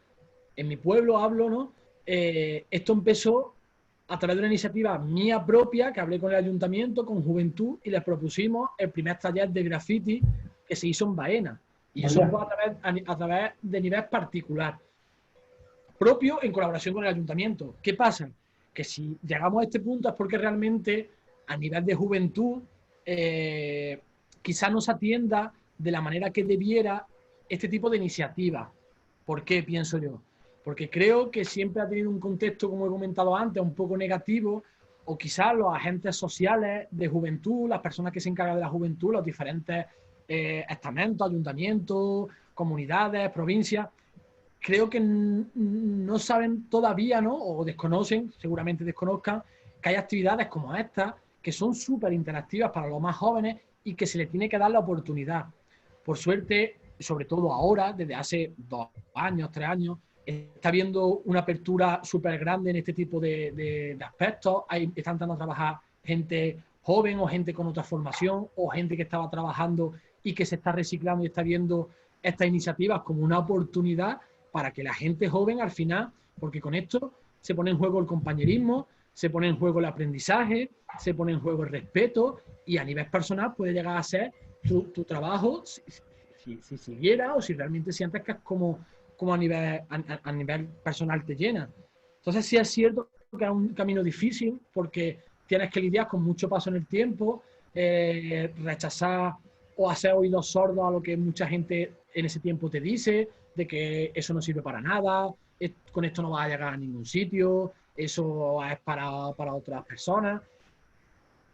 en mi pueblo hablo, ¿no? Esto empezó a través de una iniciativa mía propia, que hablé con el ayuntamiento, con Juventud, y les propusimos el primer taller de graffiti que se hizo en Baena. Y eso fue a través de nivel particular, propio, en colaboración con el ayuntamiento. ¿Qué pasa? Que si llegamos a este punto es porque realmente a nivel de juventud quizás no se atienda de la manera que debiera este tipo de iniciativas. ¿Por qué, pienso yo? Porque creo que siempre ha tenido un contexto, como he comentado antes, un poco negativo, o quizás los agentes sociales de juventud, las personas que se encargan de la juventud, los diferentes estamentos, ayuntamientos, comunidades, provincias, creo que no saben todavía, ¿no? O desconocen, seguramente desconozcan, que hay actividades como estas que son súper interactivas para los más jóvenes y que se les tiene que dar la oportunidad. Por suerte, sobre todo ahora, desde hace 2 años, 3 años, está habiendo una apertura súper grande en este tipo de aspectos. Están entrando a trabajar gente joven o gente con otra formación o gente que estaba trabajando y que se está reciclando y está viendo estas iniciativas como una oportunidad para que la gente joven al final, porque con esto se pone en juego el compañerismo, se pone en juego el aprendizaje, se pone en juego el respeto y a nivel personal puede llegar a ser tu trabajo si siguiera o si realmente sientes que es como a nivel personal te llena. Entonces sí es cierto que es un camino difícil porque tienes que lidiar con mucho paso en el tiempo, rechazar o hacer oídos sordos a lo que mucha gente en ese tiempo te dice, de que eso no sirve para nada, con esto no vas a llegar a ningún sitio, eso es para otras personas.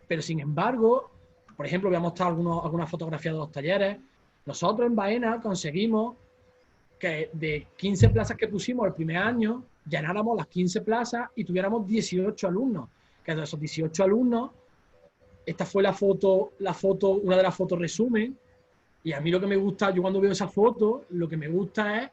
Pero sin embargo, por ejemplo, voy a mostrar algunas fotografías de los talleres. Nosotros en Baena conseguimos que de 15 plazas que pusimos el primer año, llenáramos las 15 plazas y tuviéramos 18 alumnos. Que de esos 18 alumnos, esta fue la foto, una de las fotos resumen. Y a mí lo que me gusta, yo cuando veo esa foto, lo que me gusta es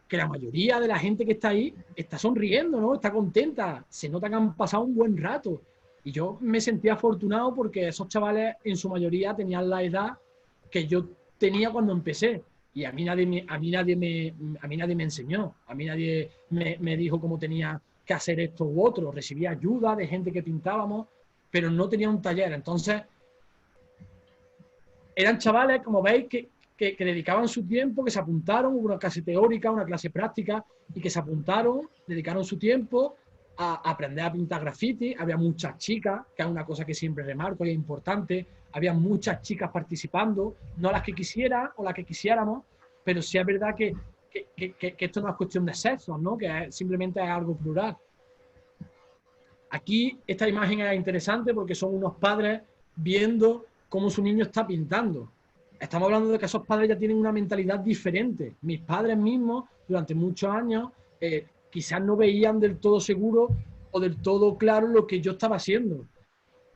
que la mayoría de la gente que está ahí está sonriendo, ¿no? Está contenta, se nota que han pasado un buen rato. Y yo me sentía afortunado porque esos chavales en su mayoría tenían la edad que yo tenía cuando empecé. Y a mí nadie me enseñó, a mí nadie me dijo cómo tenía que hacer esto u otro. Recibía ayuda de gente que pintábamos, pero no tenía un taller. Entonces, eran chavales, como veis, que dedicaban su tiempo, que se apuntaron, hubo una clase teórica, una clase práctica, y que se apuntaron, dedicaron su tiempo a aprender a pintar graffiti. Había muchas chicas, que es una cosa que siempre remarco y es importante, había muchas chicas participando, no las que quisieran o las que quisiéramos, pero sí es verdad que esto no es cuestión de sexo, ¿no? Que simplemente es algo plural. Aquí esta imagen es interesante porque son unos padres viendo cómo su niño está pintando. Estamos hablando de que esos padres ya tienen una mentalidad diferente. Mis padres mismos, durante muchos años, quizás no veían del todo seguro o del todo claro lo que yo estaba haciendo.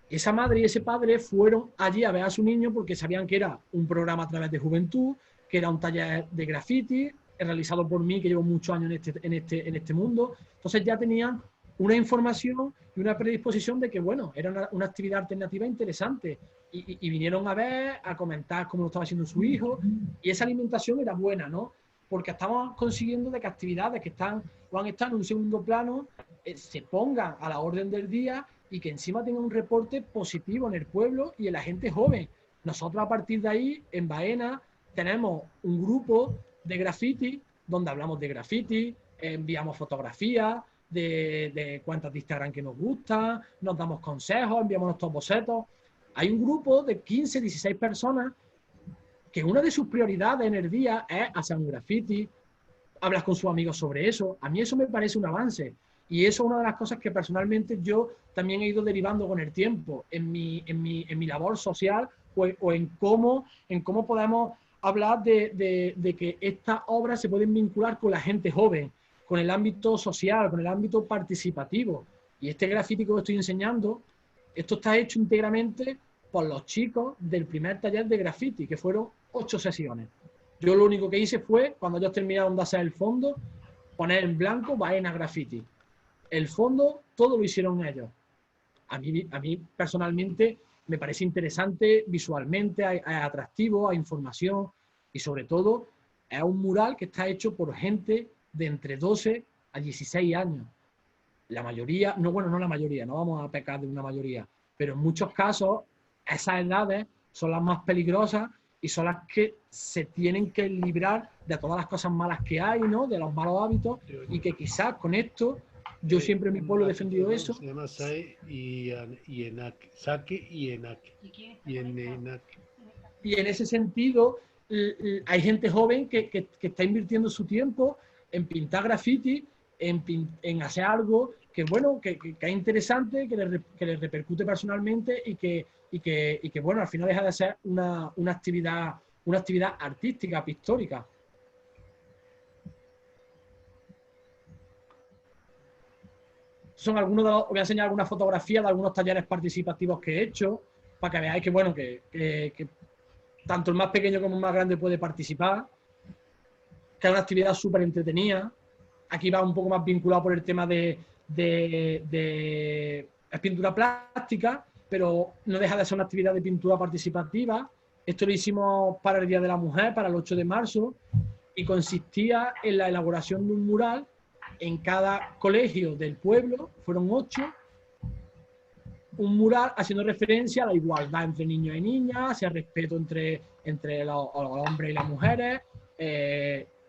Esa madre y ese padre fueron allí a ver a su niño porque sabían que era un programa a través de juventud, que era un taller de graffiti, realizado por mí, que llevo muchos años en este mundo. Entonces ya tenían una información y una predisposición de que, bueno, era una actividad alternativa interesante. Y vinieron a ver, a comentar cómo lo estaba haciendo su hijo, y esa alimentación era buena, ¿no? porque estamos consiguiendo de que actividades que están o han estado en un segundo plano se pongan a la orden del día y que encima tengan un reporte positivo en el pueblo y en la gente joven. Nosotros a partir de ahí, en Baena, tenemos un grupo de graffiti donde hablamos de graffiti, enviamos fotografías de cuentas de Instagram que nos gustan, nos damos consejos, enviamos nuestros bocetos. Hay un grupo de 15, 16 personas que una de sus prioridades en el día es hacer un graffiti, hablas con sus amigos sobre eso. A mí eso me parece un avance. Y eso es una de las cosas que personalmente yo también he ido derivando con el tiempo en mi labor social o en cómo podemos hablar de que estas obras se pueden vincular con la gente joven, con el ámbito social, con el ámbito participativo. Y este graffiti que os estoy enseñando, esto está hecho íntegramente por los chicos del primer taller de graffiti, que fueron 8 sesiones. Yo lo único que hice fue, cuando ellos terminaron de hacer el fondo, poner en blanco Baena Graffiti. El fondo, todo lo hicieron ellos. A mí personalmente me parece interesante visualmente, es atractivo, hay información y sobre todo es un mural que está hecho por gente de entre 12 a 16 años. La mayoría, no la mayoría, no vamos a pecar de una mayoría, pero en muchos casos esas edades son las más peligrosas y son las que se tienen que librar de todas las cosas malas que hay, ¿no? De los malos hábitos, y que quizás con esto, yo siempre en mi pueblo he defendido eso. Se llama Sae y Enak. Saque y Enak. Y Enak. Y en ese sentido, hay gente joven que está invirtiendo su tiempo en pintar graffiti, en hacer algo que, bueno, que es interesante, que le repercute personalmente y que, bueno, al final deja de ser una actividad artística, pictórica. Son algunos de los, voy a enseñar algunas fotografías de algunos talleres participativos que he hecho, para que veáis que, bueno, que tanto el más pequeño como el más grande puede participar, que es una actividad súper entretenida. Aquí va un poco más vinculado por el tema de es pintura plástica, pero no deja de ser una actividad de pintura participativa. Esto lo hicimos para el Día de la Mujer, para el 8 de marzo, y consistía en la elaboración de un mural en cada colegio del pueblo, fueron 8, un mural haciendo referencia a la igualdad entre niños y niñas, hacia el respeto entre los hombres y las mujeres,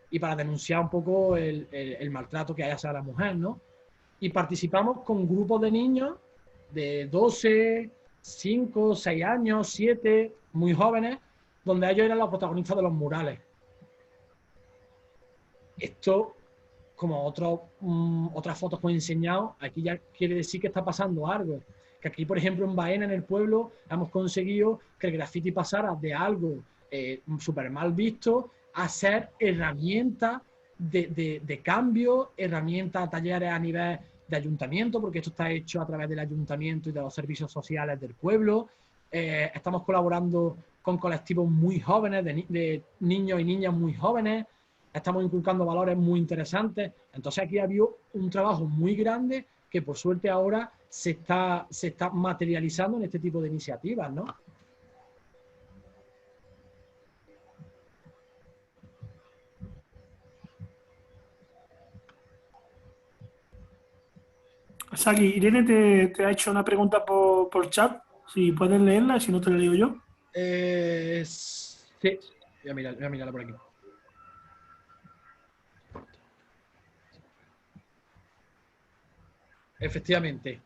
y para denunciar un poco el maltrato que hay hacia la mujer, ¿no? Y participamos con grupos de niños de 12, 5, 6 años, 7, muy jóvenes, donde ellos eran los protagonistas de los murales. Esto, como otras fotos que os he enseñado, aquí ya quiere decir que está pasando algo. Que aquí, por ejemplo, en Baena, en el pueblo, hemos conseguido que el graffiti pasara de algo súper mal visto a ser herramienta de cambio, herramienta, talleres a nivel de ayuntamiento, porque esto está hecho a través del ayuntamiento y de los servicios sociales del pueblo. Estamos colaborando con colectivos muy jóvenes, de niños y niñas muy jóvenes. Estamos inculcando valores muy interesantes. Entonces aquí ha habido un trabajo muy grande que por suerte ahora se está materializando en este tipo de iniciativas, ¿no? Saki, Irene te ha hecho una pregunta por chat. Si puedes leerla, si no te la leo yo. Sí, voy a mirarla por aquí. Efectivamente.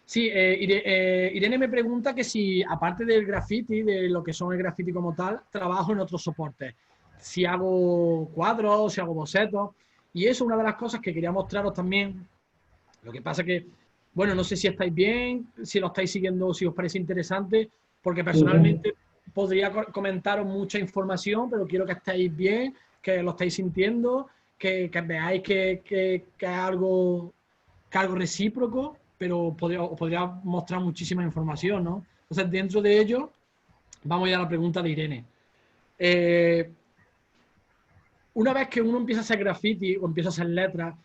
Sí, Irene me pregunta que si, aparte del graffiti, de lo que son el graffiti como tal, trabajo en otros soportes. Si hago cuadros, si hago bocetos. Y eso es una de las cosas que quería mostraros también. Lo que pasa que, bueno, no sé si estáis bien, si lo estáis siguiendo, si os parece interesante, porque personalmente podría comentaros mucha información, pero quiero que estéis bien, que lo estáis sintiendo, que veáis que es algo recíproco, pero os podría mostrar muchísima información, ¿no? Entonces, dentro de ello, vamos ya a la pregunta de Irene. Una vez que uno empieza a hacer graffiti o empieza a hacer letras,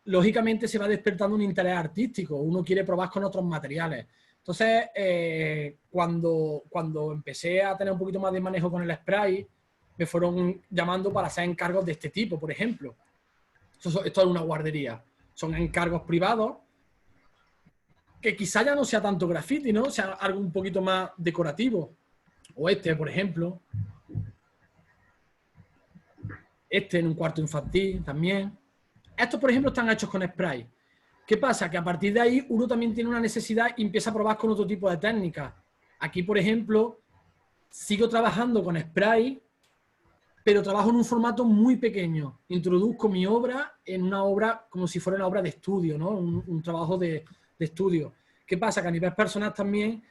lógicamente se va despertando un interés artístico, uno quiere probar con otros materiales. Entonces, cuando empecé a tener un poquito más de manejo con el spray, me fueron llamando para hacer encargos de este tipo, por ejemplo. Esto es una guardería. Son encargos privados que quizá ya no sea tanto graffiti, ¿no? Sea algo un poquito más decorativo. O este, por ejemplo. Este en un cuarto infantil también. Estos, por ejemplo, están hechos con spray. ¿Qué pasa? Que a partir de ahí uno también tiene una necesidad y empieza a probar con otro tipo de técnicas. Aquí, por ejemplo, sigo trabajando con spray, pero trabajo en un formato muy pequeño. Introduzco mi obra en una obra como si fuera una obra de estudio, ¿no? Un trabajo de estudio. ¿Qué pasa? Que a nivel personal también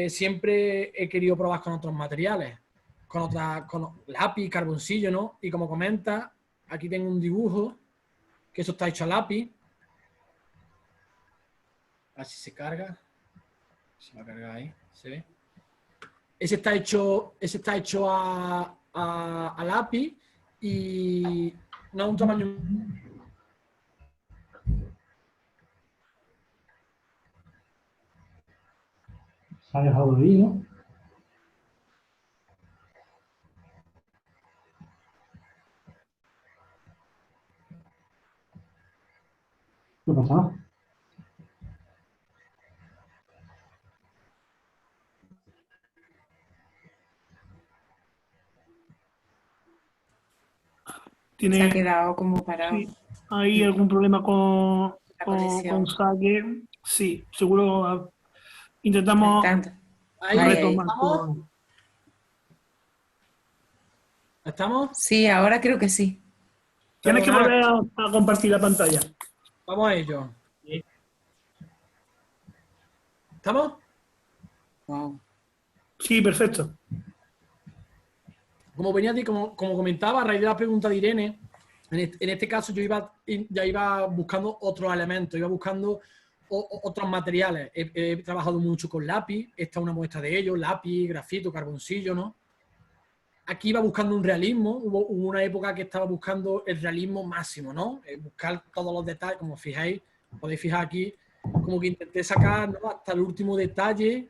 siempre he querido probar con otros materiales, con lápiz, carboncillo, ¿no? Y como comenta, aquí tengo un dibujo, que eso está hecho a lápiz. A ver si se carga. Se va a cargar ahí, ¿se ve? Ese está hecho a lápiz y no un tamaño. Se ha dejado de ir, ¿no? ¿Qué pasa? Se ha Tiene quedado como parado. sí, ¿hay algún problema con conexión. Saque? Sí, seguro Ahí intentamos está. Ahí retomar estamos. todo. ¿Estamos? Sí, ahora creo que sí. Tienes que Perdonad. volver a compartir la pantalla. Vamos a ello. ¿Estamos? Wow. Sí, perfecto. Como venía como comentaba, a raíz de la pregunta de Irene, en este caso yo ya iba buscando otros elementos, iba buscando otros materiales. He trabajado mucho con lápiz, esta es una muestra de ello, lápiz, grafito, carboncillo, ¿no? Aquí iba buscando un realismo, hubo una época que estaba buscando el realismo máximo, ¿no? Buscar todos los detalles, como fijáis, podéis fijar aquí, como que intenté sacar, ¿no?, hasta el último detalle,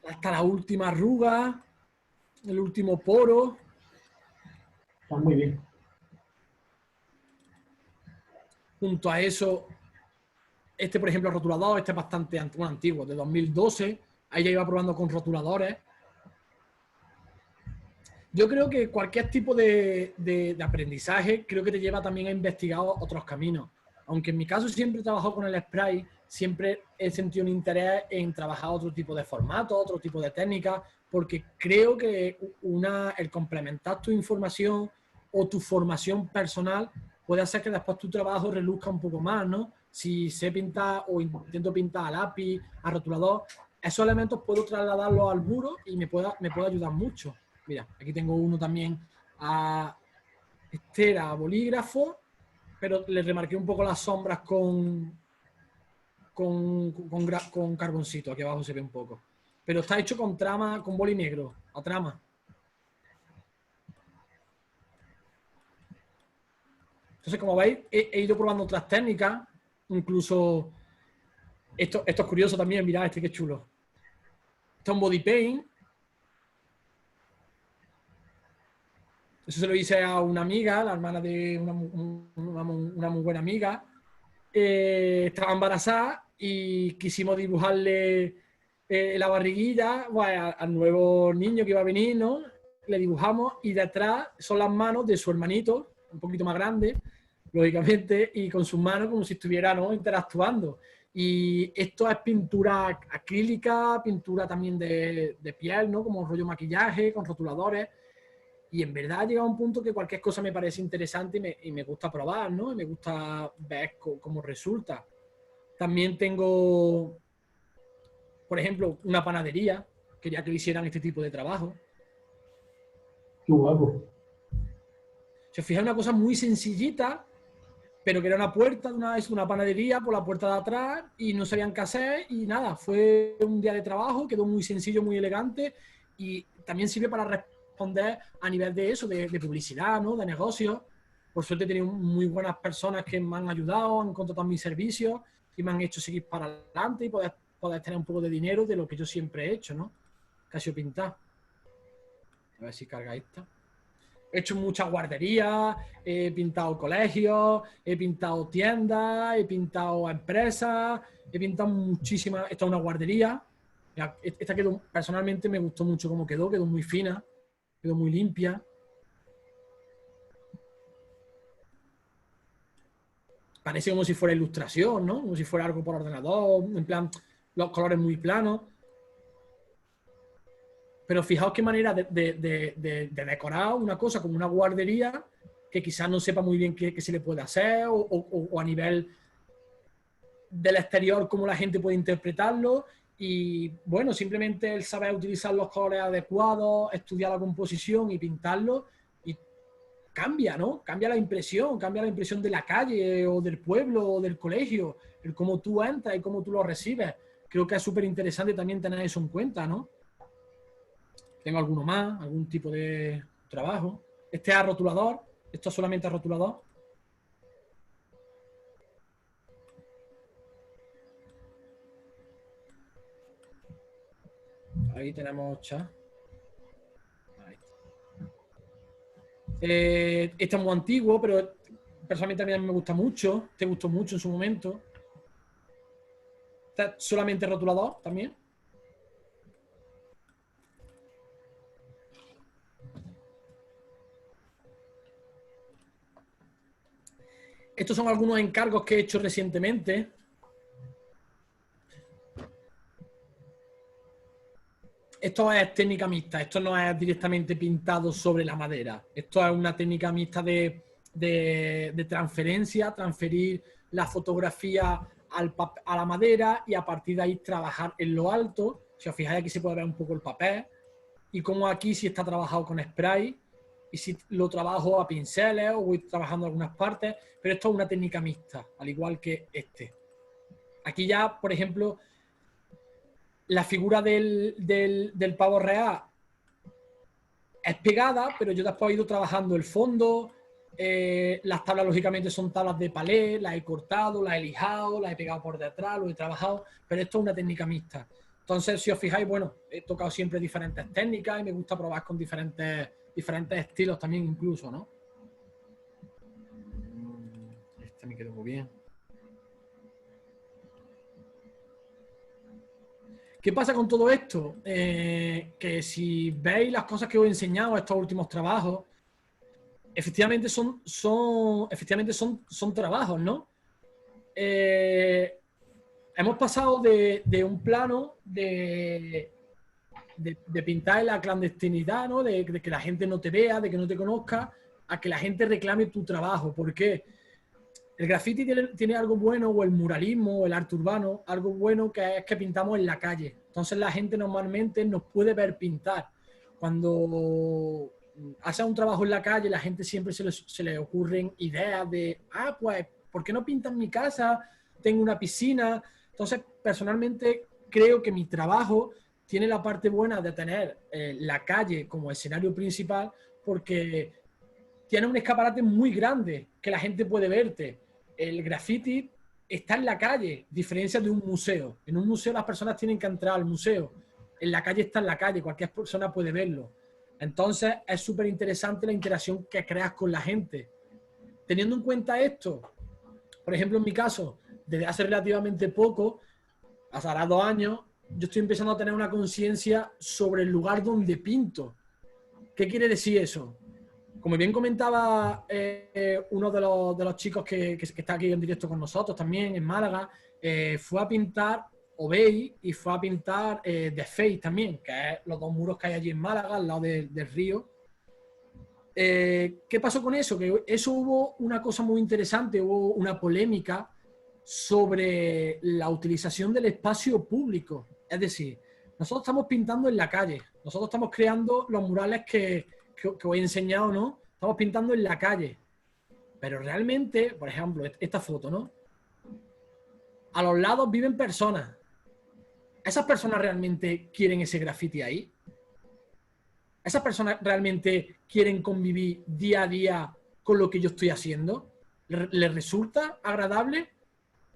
hasta la última arruga, el último poro. Está muy bien. Junto a eso, este, por ejemplo, rotulador, este es bastante antiguo, de 2012. Ahí ya iba probando con rotuladores. Yo creo que cualquier tipo de aprendizaje creo que te lleva también a investigar otros caminos. Aunque en mi caso siempre he trabajado con el spray, siempre he sentido un interés en trabajar otro tipo de formato, otro tipo de técnicas, porque creo que el complementar tu información o tu formación personal puede hacer que después tu trabajo reluzca un poco más, ¿no? Si sé pintar o intento pintar a lápiz, a rotulador, esos elementos puedo trasladarlos al muro y me puede ayudar mucho. Mira, aquí tengo uno también este era bolígrafo, pero le remarqué un poco las sombras con carboncito. Aquí abajo se ve un poco. Pero está hecho con trama, con boli negro, a trama. Entonces, como veis, he ido probando otras técnicas. Incluso, esto es curioso también, mirad este que chulo. Esto es un body paint. Eso se lo hice a una amiga, la hermana de una muy buena amiga. Estaba embarazada y quisimos dibujarle la barriguilla, bueno, al nuevo niño que iba a venir, ¿no? Le dibujamos y detrás son las manos de su hermanito, un poquito más grande, lógicamente, y con sus manos como si estuviera, ¿no?, interactuando. Y esto es pintura acrílica, pintura también de piel, ¿no?, como rollo maquillaje, con rotuladores. Y en verdad ha llegado a un punto que cualquier cosa me parece interesante y me gusta probar, ¿no? Y me gusta ver cómo resulta. También tengo, por ejemplo, una panadería. Quería que le hicieran este tipo de trabajo. Qué guapo. Se fija, una cosa muy sencillita, pero que era una puerta de una panadería por la puerta de atrás y no sabían qué hacer y nada. Fue un día de trabajo, quedó muy sencillo, muy elegante y también sirve para responder a nivel de eso, de publicidad, ¿no?, de negocios. Por suerte he tenido muy buenas personas que me han ayudado, han contratado mis servicios y me han hecho seguir para adelante y poder tener un poco de dinero de lo que yo siempre he hecho, ¿no? Que ha sido pintar. A ver si carga esta. He hecho muchas guarderías, he pintado colegios, he pintado tiendas, he pintado empresas, he pintado muchísimas. Esta es una guardería. Esta quedó, personalmente me gustó mucho cómo quedó muy fina, quedó muy limpia. Parece como si fuera ilustración, ¿no? Como si fuera algo por ordenador, en plan, los colores muy planos. Pero fijaos qué manera de decorar una cosa como una guardería que quizás no sepa muy bien qué se le puede hacer o a nivel del exterior cómo la gente puede interpretarlo. Y bueno, simplemente el saber utilizar los colores adecuados, estudiar la composición y pintarlo, y cambia, ¿no? Cambia la impresión de la calle o del pueblo o del colegio, el cómo tú entras y cómo tú lo recibes. Creo que es súper interesante también tener eso en cuenta, ¿no? Tengo alguno más, algún tipo de trabajo. Este es rotulador, esto es solamente rotulador. Ahí tenemos chat. Ahí. Este es muy antiguo, pero personalmente a mí me gusta mucho. Te gustó mucho en su momento. Este es solamente rotulador también. Estos son algunos encargos que he hecho recientemente. Esto es técnica mixta, esto no es directamente pintado sobre la madera. Esto es una técnica mixta de transferencia, transferir la fotografía a la madera y a partir de ahí trabajar en lo alto. Si os fijáis, aquí se puede ver un poco el papel y como aquí sí está trabajado con spray y si lo trabajo a pinceles o voy trabajando algunas partes, pero esto es una técnica mixta, al igual que este. Aquí ya, por ejemplo, la figura del pavo real es pegada, pero yo después he ido trabajando el fondo. Las tablas, lógicamente, son tablas de palé, las he cortado, las he lijado, las he pegado por detrás, lo he trabajado, pero esto es una técnica mixta. Entonces, si os fijáis, bueno, he tocado siempre diferentes técnicas y me gusta probar con diferentes estilos también incluso, ¿no? Este me quedó muy bien. ¿Qué pasa con todo esto? Que si veis las cosas que os he enseñado, estos últimos trabajos, efectivamente son trabajos, ¿no? Hemos pasado de un plano de pintar en la clandestinidad, ¿no? De que la gente no te vea, de que no te conozca, a que la gente reclame tu trabajo. ¿Por qué? El graffiti tiene algo bueno, o el muralismo, o el arte urbano, algo bueno que es que pintamos en la calle. Entonces la gente normalmente nos puede ver pintar. Cuando hace un trabajo en la calle, la gente siempre se le ocurren ideas de, pues, ¿por qué no pintan mi casa? Tengo una piscina. Entonces, personalmente, creo que mi trabajo tiene la parte buena de tener la calle como escenario principal, porque tiene un escaparate muy grande que la gente puede verte. El graffiti está en la calle, diferencia de un museo. En un museo las personas tienen que entrar al museo. En la calle está en la calle, cualquier persona puede verlo. Entonces es súper interesante la interacción que creas con la gente. Teniendo en cuenta esto, por ejemplo, en mi caso, desde hace relativamente poco, pasará 2 años, yo estoy empezando a tener una conciencia sobre el lugar donde pinto. ¿Qué quiere decir eso? Como bien comentaba uno de los chicos que está aquí en directo con nosotros también en Málaga, fue a pintar Obey y fue a pintar The Face también, que es los 2 muros que hay allí en Málaga, al lado del río. ¿Qué pasó con eso? Que eso hubo una cosa muy interesante, hubo una polémica sobre la utilización del espacio público. Es decir, nosotros estamos pintando en la calle, nosotros estamos creando los murales que os he enseñado, ¿no? Estamos pintando en la calle. Pero realmente, por ejemplo, esta foto, ¿no? A los lados viven personas. ¿Esas personas realmente quieren ese graffiti ahí? ¿Esas personas realmente quieren convivir día a día con lo que yo estoy haciendo? ¿Les resulta agradable?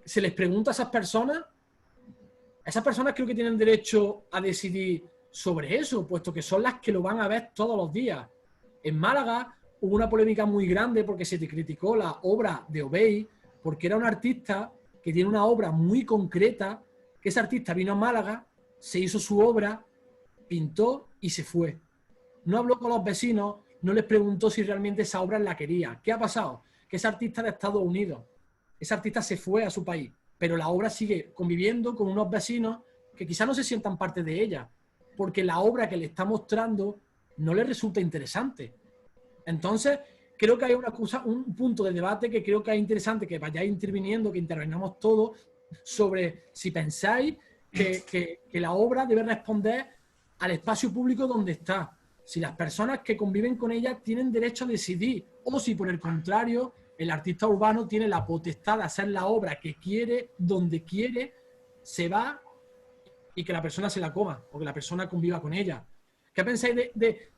¿Se les pregunta a esas personas? Esas personas creo que tienen derecho a decidir sobre eso, puesto que son las que lo van a ver todos los días. En Málaga, hubo una polémica muy grande porque se te criticó la obra de Obey, porque era un artista que tiene una obra muy concreta, que ese artista vino a Málaga, se hizo su obra, pintó y se fue. No habló con los vecinos, no les preguntó si realmente esa obra la quería. ¿Qué ha pasado? Que ese artista de Estados Unidos, ese artista se fue a su país, pero la obra sigue conviviendo con unos vecinos que quizás no se sientan parte de ella, porque la obra que le está mostrando no le resulta interesante. Entonces, creo que hay un punto de debate que creo que es interesante que vayáis interviniendo, que intervenamos todos sobre si pensáis que la obra debe responder al espacio público donde está. Si las personas que conviven con ella tienen derecho a decidir, o si por el contrario, el artista urbano tiene la potestad de hacer la obra que quiere, donde quiere, se va y que la persona se la coma, o que la persona conviva con ella. ¿Qué pensáis de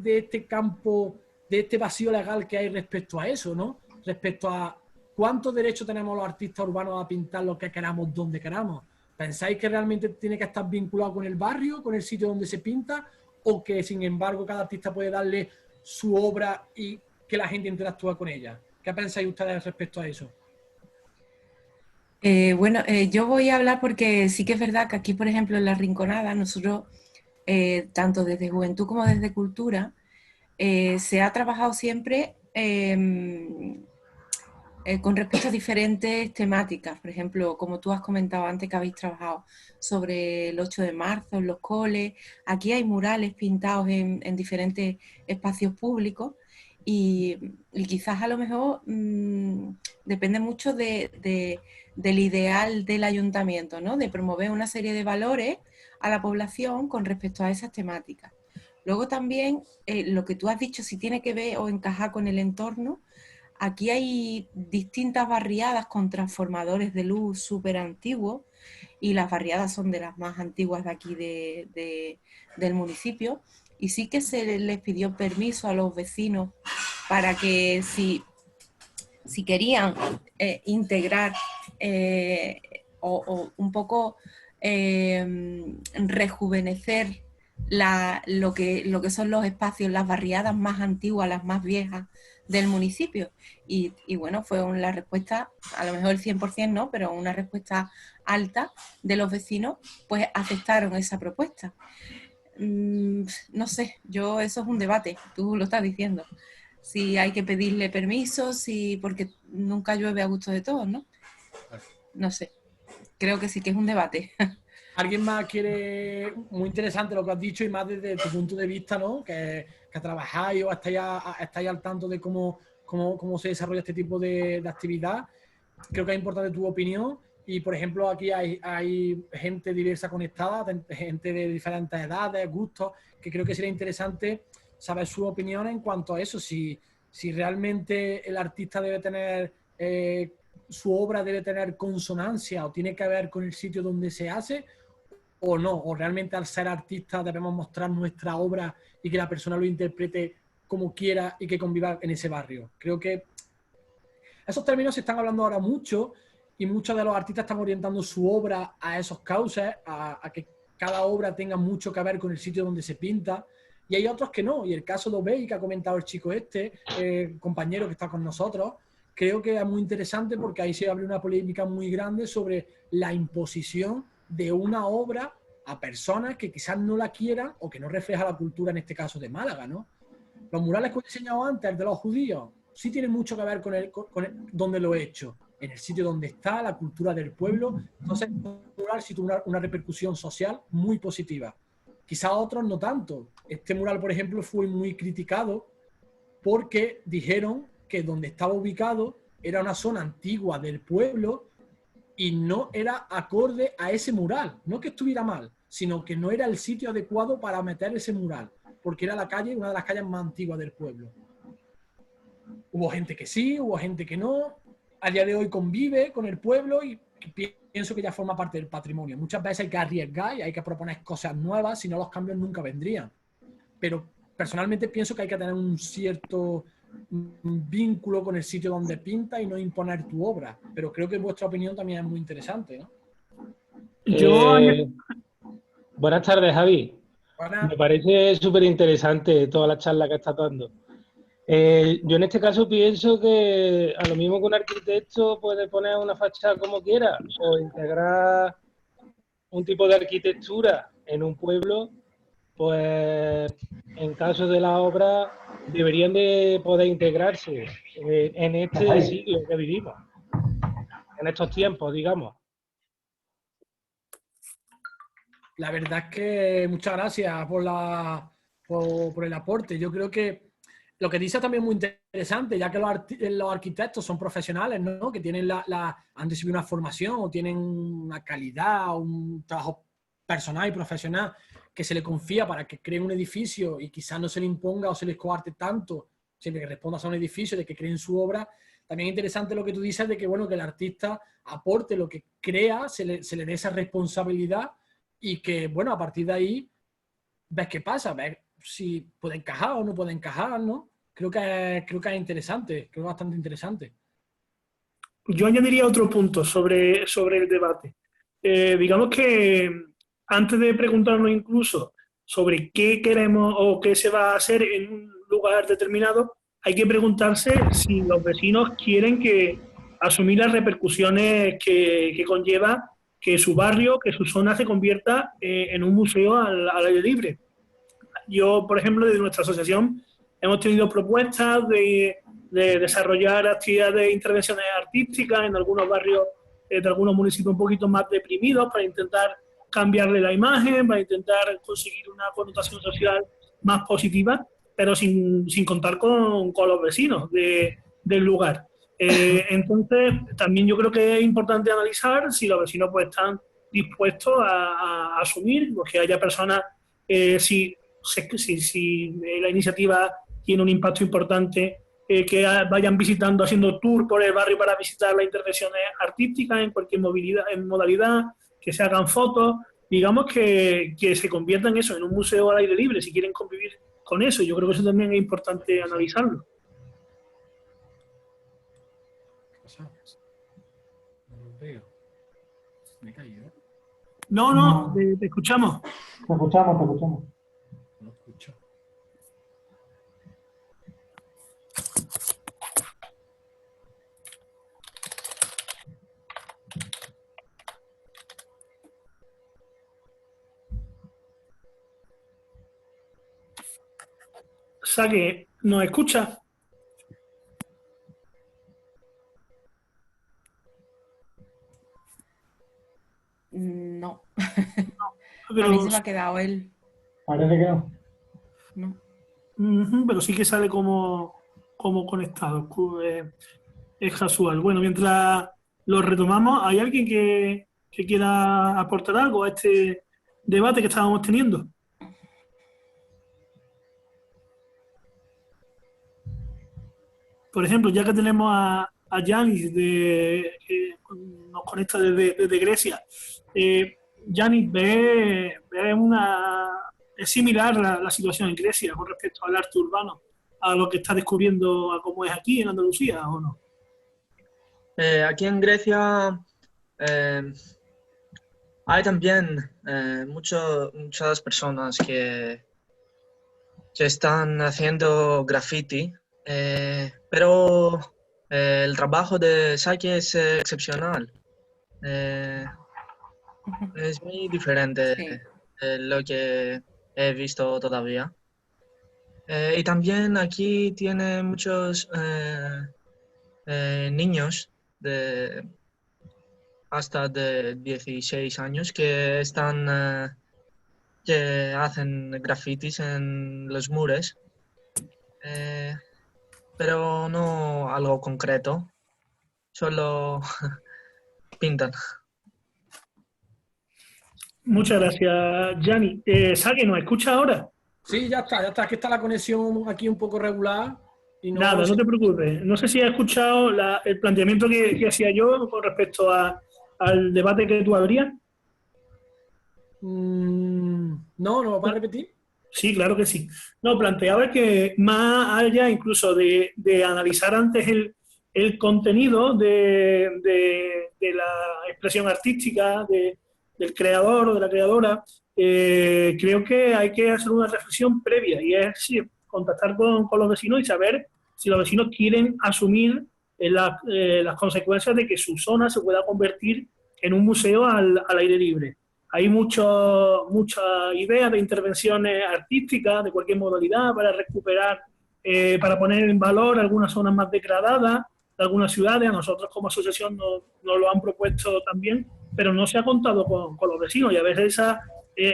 este campo, de este vacío legal que hay respecto a eso, ¿no? Respecto a cuánto derecho tenemos los artistas urbanos a pintar lo que queramos, donde queramos. ¿Pensáis que realmente tiene que estar vinculado con el barrio, con el sitio donde se pinta, o que sin embargo cada artista puede darle su obra y que la gente interactúa con ella? ¿Qué pensáis ustedes respecto a eso? Yo voy a hablar porque sí que es verdad que aquí, por ejemplo, en La Rinconada, nosotros, tanto desde Juventud como desde Cultura, se ha trabajado siempre con respecto a diferentes temáticas. Por ejemplo, como tú has comentado antes que habéis trabajado sobre el 8 de marzo en los coles, aquí hay murales pintados en diferentes espacios públicos y quizás a lo mejor depende mucho del ideal del ayuntamiento, ¿no? De promover una serie de valores a la población con respecto a esas temáticas. Luego también lo que tú has dicho, si tiene que ver o encajar con el entorno, aquí hay distintas barriadas con transformadores de luz súper antiguos y las barriadas son de las más antiguas de aquí del municipio y sí que se les pidió permiso a los vecinos para que si querían integrar o un poco rejuvenecer lo que son los espacios, las barriadas más antiguas, las más viejas del municipio. Y bueno, fue la respuesta, a lo mejor el 100% no, pero una respuesta alta de los vecinos, pues aceptaron esa propuesta. No sé, eso es un debate, tú lo estás diciendo. Si hay que pedirle permiso, porque nunca llueve a gusto de todos, ¿no? No sé, creo que sí que es un debate. ¿Alguien más quiere? Muy interesante lo que has dicho y más desde tu punto de vista, ¿no? Que trabajáis o estáis al tanto de cómo se desarrolla este tipo de actividad. Creo que es importante tu opinión y, por ejemplo, aquí hay gente diversa conectada, gente de diferentes edades, gustos, que creo que sería interesante saber su opinión en cuanto a eso, si realmente el artista debe tener... su obra debe tener consonancia o tiene que ver con el sitio donde se hace o no, o realmente al ser artista debemos mostrar nuestra obra y que la persona lo interprete como quiera y que conviva en ese barrio. Creo que esos términos se están hablando ahora mucho y muchos de los artistas están orientando su obra a esos cauces, a que cada obra tenga mucho que ver con el sitio donde se pinta, y hay otros que no, y el caso de Obey que ha comentado el chico compañero que está con nosotros, creo que es muy interesante porque ahí se abre una polémica muy grande sobre la imposición de una obra a personas que quizás no la quieran o que no refleja la cultura, en este caso de Málaga, ¿no? Los murales que he enseñado antes, el de los judíos, sí tienen mucho que ver con donde lo he hecho, en el sitio donde está, la cultura del pueblo. Entonces, el mural sí tuvo una repercusión social muy positiva. Quizás otros no tanto. Este mural, por ejemplo, fue muy criticado porque dijeron que donde estaba ubicado era una zona antigua del pueblo y no era acorde a ese mural. No que estuviera mal, sino que no era el sitio adecuado para meter ese mural, porque era una de las calles más antiguas del pueblo. Hubo gente que sí, hubo gente que no. A día de hoy convive con el pueblo y pienso que ya forma parte del patrimonio. Muchas veces hay que arriesgar y hay que proponer cosas nuevas, si no los cambios nunca vendrían. Pero personalmente pienso que hay que tener un cierto vínculo con el sitio donde pinta y no imponer tu obra. Pero creo que vuestra opinión también es muy interesante, ¿no? Buenas tardes, Javi. Buenas. Me parece súper interesante toda la charla que estás dando. Yo en este caso pienso que a lo mismo que un arquitecto puede poner una fachada como quiera o integrar un tipo de arquitectura en un pueblo, pues en caso de la obra deberían de poder integrarse en este siglo que vivimos, en estos tiempos, digamos. La verdad es que muchas gracias por el aporte. Yo creo que lo que dice también es muy interesante, ya que los arquitectos son profesionales, ¿no? Que tienen han recibido una formación o tienen una calidad, un trabajo personal y profesional que se le confía para que creen un edificio y quizás no se le imponga o se les coarte tanto, siempre que respondas a un edificio, de que creen su obra. También es interesante lo que tú dices de que, bueno, que el artista aporte lo que crea, se le dé esa responsabilidad y que, bueno, a partir de ahí ves qué pasa, ves si puede encajar o no puede encajar, ¿no? Creo que es interesante, creo que es bastante interesante. Yo añadiría otro punto sobre el debate. Digamos que antes de preguntarnos incluso sobre qué queremos o qué se va a hacer en un lugar determinado, hay que preguntarse si los vecinos quieren asumir las repercusiones que conlleva que su barrio, que su zona se convierta en un museo al aire libre. Yo, por ejemplo, desde nuestra asociación hemos tenido propuestas de desarrollar actividades de intervenciones artísticas en algunos barrios de algunos municipios un poquito más deprimidos para intentar cambiarle la imagen, para intentar conseguir una connotación social más positiva, pero sin contar con los vecinos del lugar. Entonces, también yo creo que es importante analizar si los vecinos pues están dispuestos a asumir, pues, que haya personas, si la iniciativa tiene un impacto importante, que vayan visitando, haciendo tour por el barrio para visitar las intervenciones artísticas en cualquier modalidad, que se hagan fotos, digamos que se convierta en eso, en un museo al aire libre, si quieren convivir con eso. Yo creo que eso también es importante analizarlo. No veo. Me he caído. No, te escuchamos. Te escuchamos. No escucho. Saque, ¿nos escucha? No. Pero, a mí se me ha quedado él. Parece que no. No. pero sí que sale como conectado. Es casual. Bueno, mientras lo retomamos, ¿hay alguien que quiera aportar algo a este debate que estábamos teniendo? Por ejemplo, ya que tenemos a Yanis, que nos conecta desde Grecia, Yanis, es similar la situación en Grecia con respecto al arte urbano, a lo que está descubriendo, a cómo es aquí en Andalucía, ¿o no? Aquí en Grecia hay también muchas personas que están haciendo graffiti, pero el trabajo de Saki es excepcional. Es muy diferente Sí. de lo que he visto todavía. Y también aquí tiene muchos niños hasta de 16 años que que hacen grafitis en los muros, pero no algo concreto, solo pintan. Muchas gracias, Gianni. Saki, ¿nos escucha ahora? Sí, ya está, que está la conexión aquí un poco regular. Y Nada, no te preocupes. No sé si has escuchado el planteamiento que hacía yo con respecto al debate que tú abrías. No, ¿lo vas a repetir? Sí, claro que sí. No, planteaba que más allá incluso de analizar antes el contenido de la expresión artística del creador o de la creadora, creo que hay que hacer una reflexión previa y es contactar con los vecinos y saber si los vecinos quieren asumir las consecuencias de que su zona se pueda convertir en un museo al aire libre. Hay muchas ideas de intervenciones artísticas de cualquier modalidad para recuperar, para poner en valor algunas zonas más degradadas de algunas ciudades. A nosotros como asociación nos lo han propuesto también, pero no se ha contado con los vecinos, y a veces esa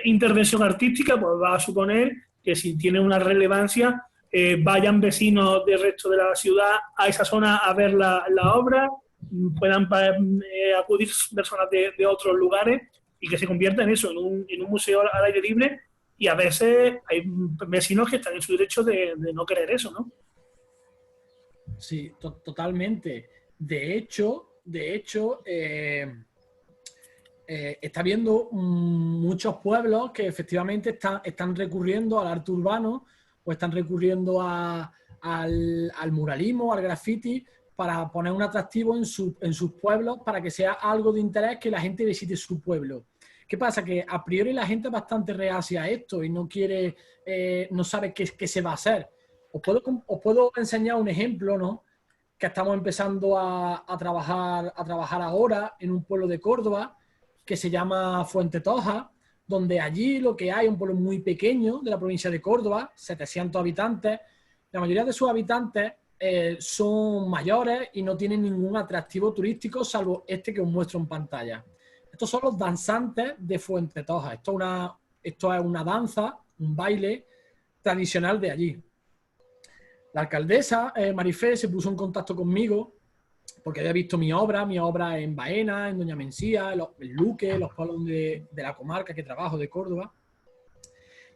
intervención artística pues va a suponer que si tiene una relevancia vayan vecinos del resto de la ciudad a esa zona a ver la obra, puedan acudir personas de otros lugares y que se convierta en eso, en un museo al aire libre, y a veces hay vecinos que están en su derecho de no querer eso, ¿no? Sí, totalmente. De hecho, está habiendo muchos pueblos que efectivamente están recurriendo al arte urbano o están recurriendo al muralismo, al graffiti, para poner un atractivo en sus pueblos, para que sea algo de interés que la gente visite su pueblo. ¿Qué pasa? Que a priori la gente es bastante reacia a esto y no quiere, no sabe qué se va a hacer. Os puedo enseñar un ejemplo, ¿no? Que estamos empezando a trabajar ahora en un pueblo de Córdoba que se llama Fuente Toja, donde allí lo que hay, un pueblo muy pequeño de la provincia de Córdoba, 700 habitantes. La mayoría de sus habitantes son mayores y no tienen ningún atractivo turístico salvo este que os muestro en pantalla. Estos son los danzantes de Fuente Toja. Esto es una danza, un baile tradicional de allí. La alcaldesa, Marifé, se puso en contacto conmigo porque había visto mi obra en Baena, en Doña Mencía, en Luque, los pueblos de la comarca que trabajo, de Córdoba,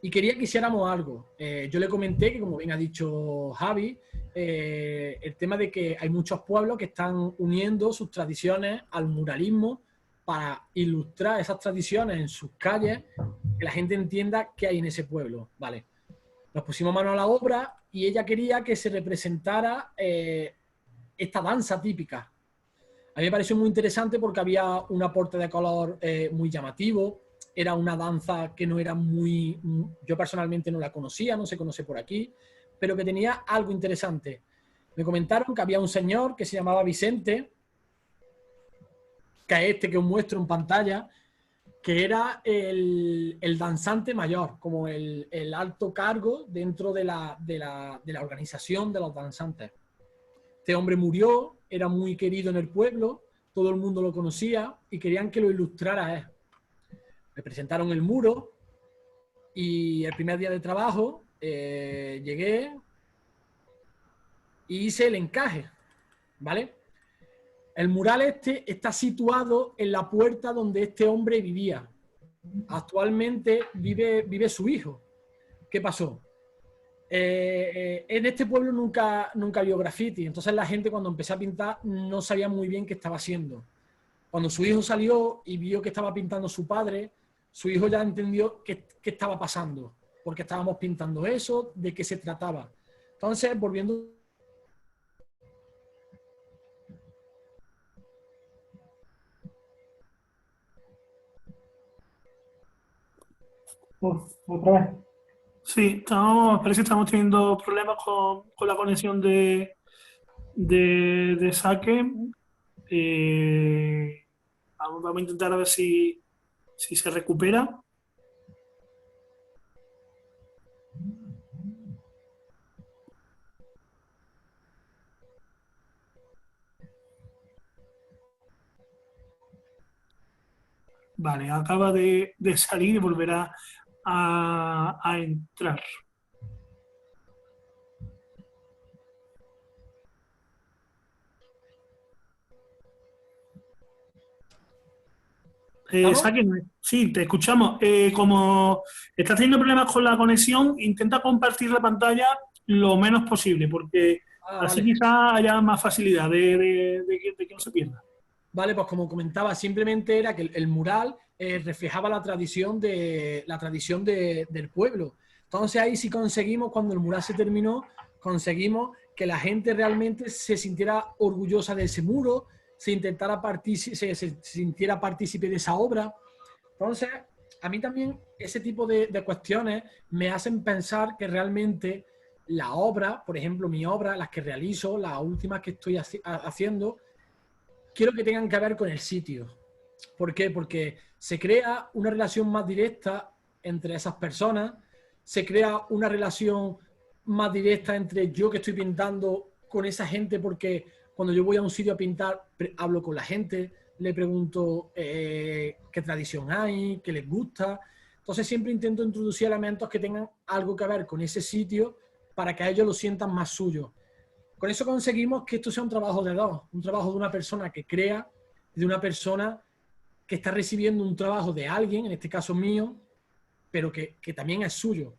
y quería que hiciéramos algo. Yo le comenté que, como bien ha dicho Javi, el tema de que hay muchos pueblos que están uniendo sus tradiciones al muralismo para ilustrar esas tradiciones en sus calles, que la gente entienda qué hay en ese pueblo. Vale. Nos pusimos mano a la obra y ella quería que se representara esta danza típica. A mí me pareció muy interesante porque había un aporte de color muy llamativo. Era una danza que no era muy... Yo personalmente no la conocía, no se conoce por aquí, pero que tenía algo interesante. Me comentaron que había un señor que se llamaba Vicente, que es este que os muestro en pantalla, que era el danzante mayor, como el alto cargo dentro de la organización de los danzantes. Este hombre murió, era muy querido en el pueblo, todo el mundo lo conocía y querían que lo ilustrara a él. Me presentaron el muro y el primer día de trabajo llegué y hice el encaje, ¿vale? El mural este está situado en la puerta donde este hombre vivía. Actualmente vive su hijo. ¿Qué pasó? En este pueblo nunca vio graffiti, entonces la gente cuando empecé a pintar no sabía muy bien qué estaba haciendo. Cuando su hijo salió y vio que estaba pintando su padre, su hijo ya entendió qué estaba pasando, porque estábamos pintando eso, de qué se trataba. Entonces, volviendo... Otra vez. Sí, parece que estamos teniendo problemas con la conexión de Saque. Vamos a intentar a ver si se recupera. Vale, acaba de salir y volverá a entrar. Sí, te escuchamos. Como estás teniendo problemas con la conexión, intenta compartir la pantalla lo menos posible, porque así vale. quizá haya más facilidad de que no se pierda. Vale, pues como comentaba, simplemente era que el mural reflejaba la tradición del pueblo. Entonces ahí sí conseguimos, cuando el mural se terminó, conseguimos que la gente realmente se sintiera orgullosa de ese muro, se sintiera partícipe de esa obra. Entonces, a mí también ese tipo de cuestiones me hacen pensar que realmente la obra, por ejemplo, mi obra, las que realizo, las últimas que estoy haciendo, quiero que tengan que ver con el sitio. ¿Por qué? Porque se crea una relación más directa entre esas personas, se crea una relación más directa entre yo que estoy pintando con esa gente, porque cuando yo voy a un sitio a pintar, hablo con la gente, le pregunto qué tradición hay, qué les gusta. Entonces siempre intento introducir elementos que tengan algo que ver con ese sitio para que ellos lo sientan más suyo. Con eso conseguimos que esto sea un trabajo de dos, un trabajo de una persona que crea, de una persona que está recibiendo un trabajo de alguien, en este caso mío, pero que también es suyo.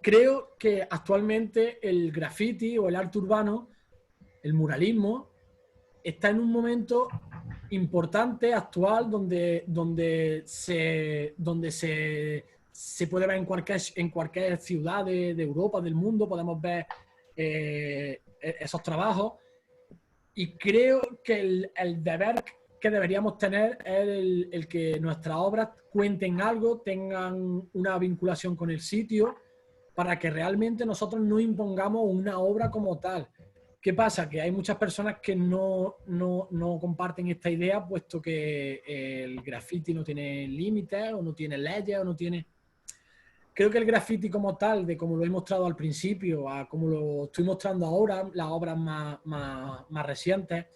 Creo que actualmente el graffiti o el arte urbano, el muralismo, está en un momento importante, actual, donde se puede ver en cualquier ciudad de Europa, del mundo, podemos ver esos trabajos. Y creo que el deber que deberíamos tener es el que nuestras obras cuenten algo, tengan una vinculación con el sitio, para que realmente nosotros no impongamos una obra como tal. ¿Qué pasa? Que hay muchas personas que no comparten esta idea, puesto que el graffiti no tiene límites, o no tiene leyes, o no tiene... Creo que el graffiti como tal, de como lo he mostrado al principio, a como lo estoy mostrando ahora, las obras más recientes,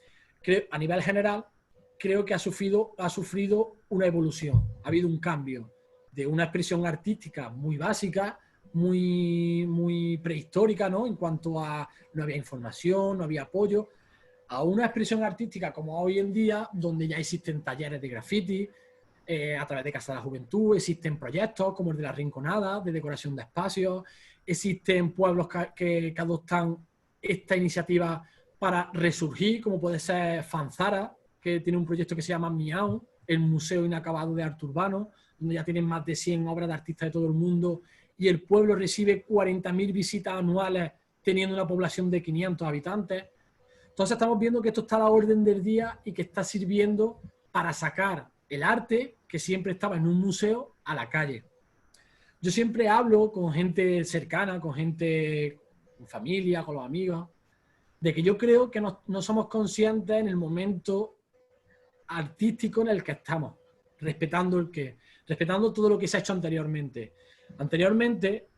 creo, a nivel general, creo que ha sufrido una evolución. Ha habido un cambio de una expresión artística muy básica, muy prehistórica, ¿no? En cuanto a no había información, no había apoyo, a una expresión artística como hoy en día, donde ya existen talleres de graffiti, a través de Casa de la Juventud, existen proyectos como el de La Rinconada, de decoración de espacios, existen pueblos que adoptan esta iniciativa para resurgir, como puede ser Fanzara, que tiene un proyecto que se llama Miau, el Museo Inacabado de Arte Urbano, donde ya tienen más de 100 obras de artistas de todo el mundo, y el pueblo recibe 40.000 visitas anuales teniendo una población de 500 habitantes. Entonces estamos viendo que esto está a la orden del día y que está sirviendo para sacar el arte, que siempre estaba en un museo, a la calle. Yo siempre hablo con gente cercana, con gente, con familia, con los amigos, de que yo creo que no somos conscientes en el momento artístico en el que estamos, respetando todo lo que se ha hecho anteriormente. Anteriormente,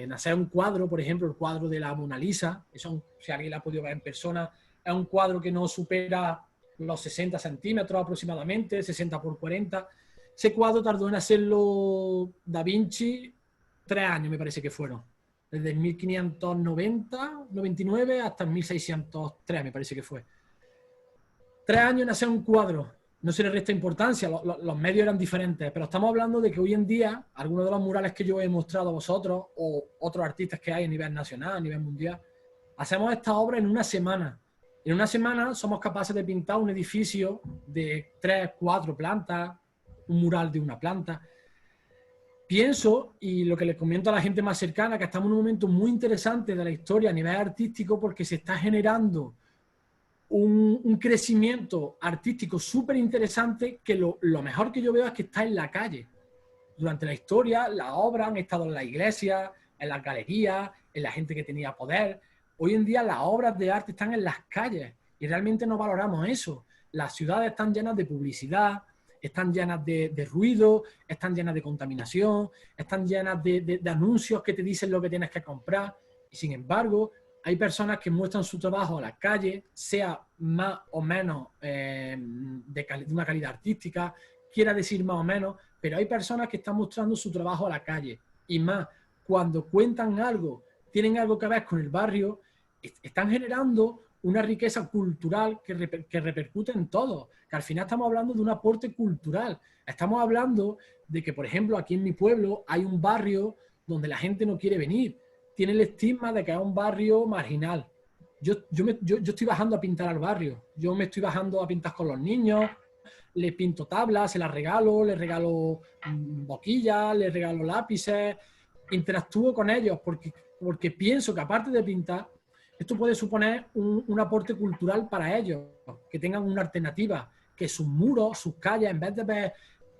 nacer un cuadro, por ejemplo, el cuadro de la Mona Lisa, eso, si alguien la ha podido ver en persona, es un cuadro que no supera los 60 centímetros aproximadamente, 60 por 40. Ese cuadro tardó en hacerlo Da Vinci 3 años, me parece que fueron. Desde 1599 hasta 1603, me parece que fue. 3 años en hacer un cuadro. No se le resta importancia, los medios eran diferentes, pero estamos hablando de que hoy en día, algunos de los murales que yo he mostrado a vosotros, o otros artistas que hay a nivel nacional, a nivel mundial, hacemos esta obra en una semana. En una semana somos capaces de pintar un edificio de 3, 4 plantas, un mural de una planta. Pienso, y lo que les comento a la gente más cercana, que estamos en un momento muy interesante de la historia a nivel artístico, porque se está generando un crecimiento artístico súper interesante, que lo mejor que yo veo es que está en la calle. Durante la historia, las obras han estado en la iglesia, en las galerías, en la gente que tenía poder. Hoy en día las obras de arte están en las calles y realmente no valoramos eso. Las ciudades están llenas de publicidad, están llenas de ruido, están llenas de contaminación, están llenas de anuncios que te dicen lo que tienes que comprar. Y sin embargo, hay personas que muestran su trabajo a la calle, sea más o menos de una calidad artística, quiera decir más o menos, pero hay personas que están mostrando su trabajo a la calle. Y más, cuando cuentan algo, tienen algo que ver con el barrio, están generando una riqueza cultural que repercute en todo. Que al final estamos hablando de un aporte cultural. Estamos hablando de que, por ejemplo, aquí en mi pueblo hay un barrio donde la gente no quiere venir. Tiene el estigma de que es un barrio marginal. Yo estoy bajando a pintar al barrio. Yo me estoy bajando a pintar con los niños, les pinto tablas, se las regalo, les regalo boquillas, les regalo lápices, interactúo con ellos porque pienso que aparte de pintar, esto puede suponer un aporte cultural para ellos, que tengan una alternativa, que sus muros, sus calles, en vez de ver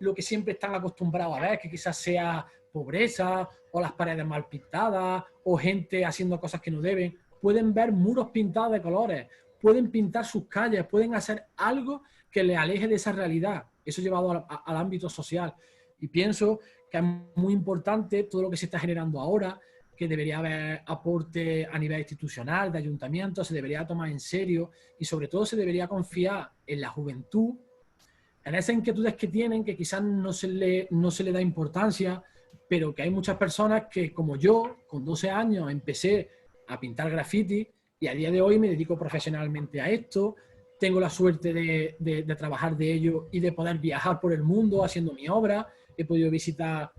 lo que siempre están acostumbrados a ver, que quizás sea pobreza o las paredes mal pintadas o gente haciendo cosas que no deben. Pueden ver muros pintados de colores, pueden pintar sus calles, pueden hacer algo que les aleje de esa realidad. Eso llevado al ámbito social. Y pienso que es muy importante todo lo que se está generando ahora, que debería haber aporte a nivel institucional, de ayuntamientos, se debería tomar en serio y sobre todo se debería confiar en la juventud, en esas inquietudes que tienen, que quizás no se le da importancia, pero que hay muchas personas que, como yo, con 12 años empecé a pintar graffiti y a día de hoy me dedico profesionalmente a esto. Tengo la suerte de trabajar de ello y de poder viajar por el mundo haciendo mi obra. He podido visitar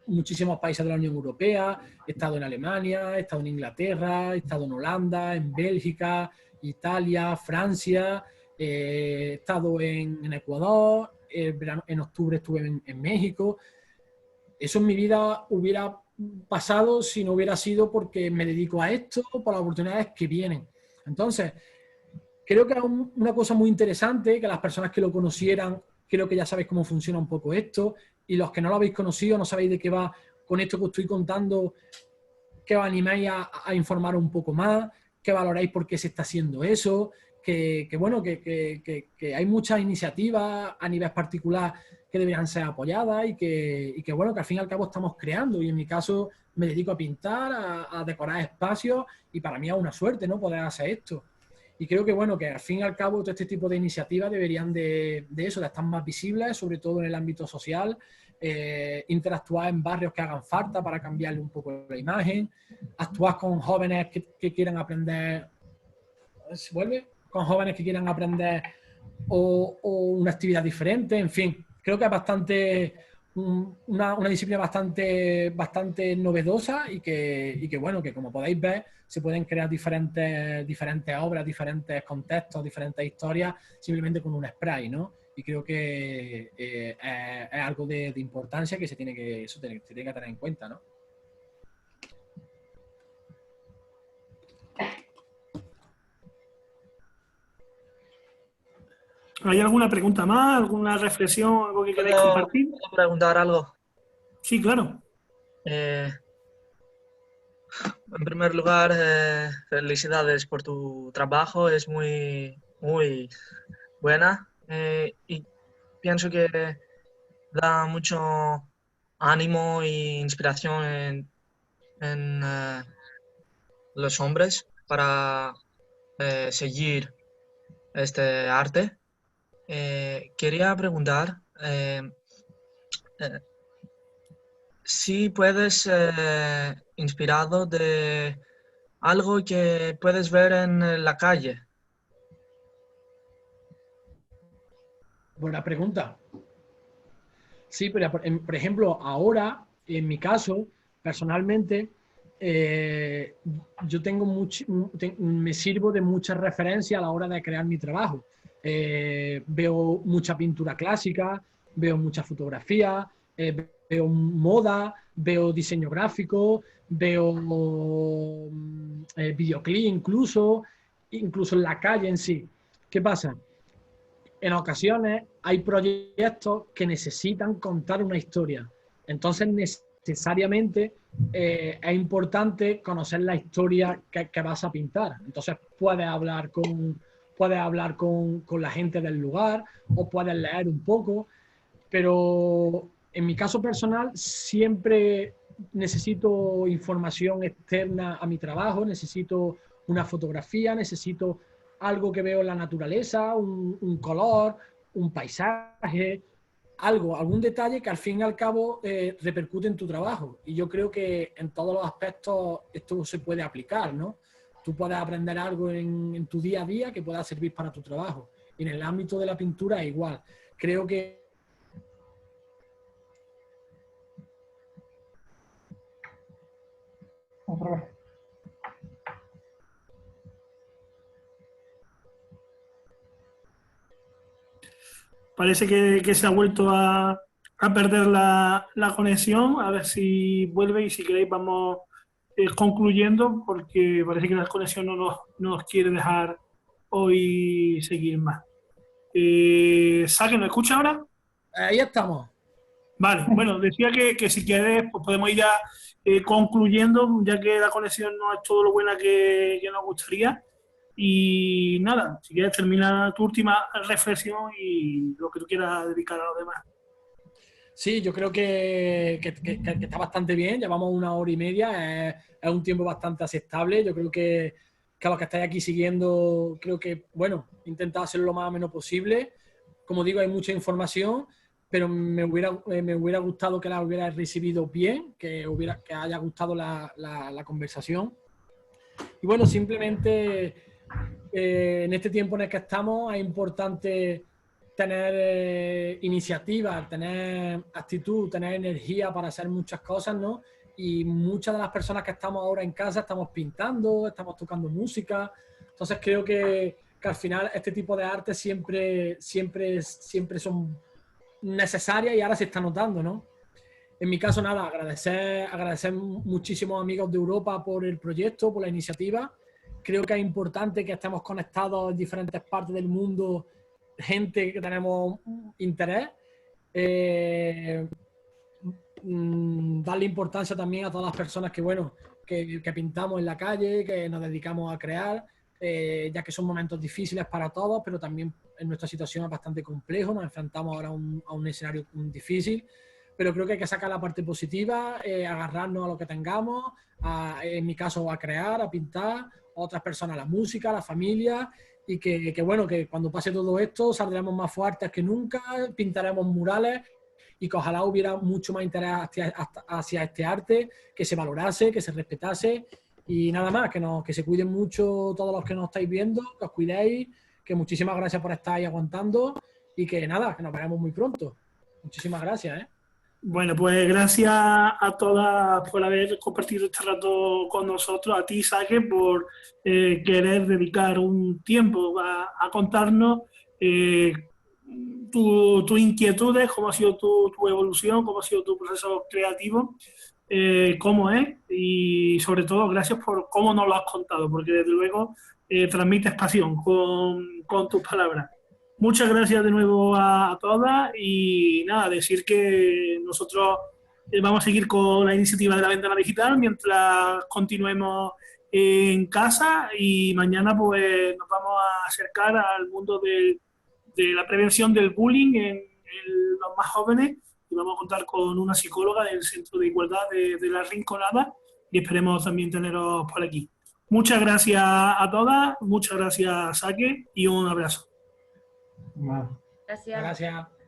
muchísimos países de la Unión Europea, he estado en Alemania, he estado en Inglaterra, he estado en Holanda, en Bélgica, Italia, Francia, he estado en Ecuador, en octubre estuve en México. Eso en mi vida hubiera pasado si no hubiera sido porque me dedico a esto, por las oportunidades que vienen. Entonces, creo que es una cosa muy interesante, que las personas que lo conocieran, creo que ya sabéis cómo funciona un poco esto, y los que no lo habéis conocido, no sabéis de qué va con esto que os estoy contando, que os animéis a informar un poco más, que valoréis por qué se está haciendo eso, que hay muchas iniciativas a nivel particular que deberían ser apoyadas y que bueno, que al fin y al cabo estamos creando. Y en mi caso me dedico a pintar, a decorar espacios y para mí es una suerte, ¿no?, poder hacer esto. Y creo que, bueno, que al fin y al cabo todo este tipo de iniciativas deberían de estar más visibles, sobre todo en el ámbito social, interactuar en barrios que hagan falta para cambiarle un poco la imagen, actuar con jóvenes que quieran aprender, ¿se vuelve? Con jóvenes que quieran aprender o una actividad diferente, en fin. Creo que es bastante una disciplina bastante novedosa y que, bueno, que como podéis ver, se pueden crear diferentes obras, diferentes contextos, diferentes historias, simplemente con un spray, ¿no? Y creo que es algo de importancia que se tiene que tener en cuenta, ¿no? ¿Hay alguna pregunta más? ¿Alguna reflexión? ¿Algo que queráis compartir? ¿Puedo preguntar algo? Sí, claro. En primer lugar, felicidades por tu trabajo, es muy, muy buena y pienso que da mucho ánimo e inspiración en los hombres para seguir este arte. Quería preguntar si puedes inspirado de algo que puedes ver en la calle. Buena pregunta. Sí, pero por ejemplo, ahora, en mi caso, personalmente, yo me sirvo de muchas referencias a la hora de crear mi trabajo. Veo mucha pintura clásica, veo mucha fotografía, veo moda, veo diseño gráfico, veo videoclip incluso en la calle en sí. ¿Qué pasa? En ocasiones hay proyectos que necesitan contar una historia. Entonces, necesariamente es importante conocer la historia que vas a pintar. Entonces, puedes hablar con la gente del lugar o puedes leer un poco, pero en mi caso personal siempre necesito información externa a mi trabajo, necesito una fotografía, necesito algo que veo en la naturaleza, un color, un paisaje, algún detalle que al fin y al cabo repercute en tu trabajo. Y yo creo que en todos los aspectos esto se puede aplicar, ¿no? Tú puedes aprender algo en tu día a día que pueda servir para tu trabajo. Y en el ámbito de la pintura es igual. Creo que otra vez. Parece que se ha vuelto a perder la conexión. A ver si vuelve y si queréis vamos concluyendo porque parece que la conexión no nos quiere dejar hoy seguir más. ¿Saque nos escucha ahora? ahí estamos. Vale, bueno, decía que si quieres pues podemos ir ya concluyendo, ya que la conexión no es todo lo buena que nos gustaría. Y nada, si quieres termina tu última reflexión y lo que tú quieras dedicar a los demás. Sí, yo creo que está bastante bien, llevamos 1 hora y media, es un tiempo bastante aceptable. Yo creo que a los que estáis aquí siguiendo, creo que, bueno, he intentado hacerlo lo más o menos posible. Como digo, hay mucha información, pero me hubiera gustado que la hubierais recibido bien, que haya gustado la conversación. Y bueno, simplemente en este tiempo en el que estamos es importante tener iniciativa, tener actitud, tener energía para hacer muchas cosas, ¿no? Y muchas de las personas que estamos ahora en casa estamos pintando, estamos tocando música. Entonces creo que al final este tipo de arte siempre son necesarias y ahora se está notando, ¿no? En mi caso, nada, agradecer muchísimos amigos de Europa por el proyecto, por la iniciativa. Creo que es importante que estemos conectados en diferentes partes del mundo, gente que tenemos interés. Darle importancia también a todas las personas que, bueno, que pintamos en la calle, que nos dedicamos a crear, ya que son momentos difíciles para todos, pero también en nuestra situación es bastante complejo, nos enfrentamos ahora a un escenario difícil, pero creo que hay que sacar la parte positiva, agarrarnos a lo que tengamos, en mi caso a crear, a pintar, a otras personas a la música, a la familia, y que bueno, que cuando pase todo esto saldremos más fuertes que nunca, pintaremos murales y que ojalá hubiera mucho más interés hacia este arte, que se valorase, que se respetase y nada más, que se cuiden mucho todos los que nos estáis viendo, que os cuidéis, que muchísimas gracias por estar ahí aguantando y que nada, que nos veremos muy pronto. Muchísimas gracias, ¿eh? Bueno, pues gracias a todas por haber compartido este rato con nosotros, a ti, Saque, por querer dedicar un tiempo a contarnos tus inquietudes, cómo ha sido tu evolución, cómo ha sido tu proceso creativo, cómo es y sobre todo gracias por cómo nos lo has contado, porque desde luego transmites pasión con tus palabras. Muchas gracias de nuevo a todas y nada, decir que nosotros vamos a seguir con la iniciativa de la ventana digital mientras continuemos en casa y mañana pues nos vamos a acercar al mundo de la prevención del bullying en los más jóvenes y vamos a contar con una psicóloga del Centro de Igualdad de La Rinconada y esperemos también teneros por aquí. Muchas gracias a todas, muchas gracias, Saque, y un abrazo. Más. Gracias. Gracias.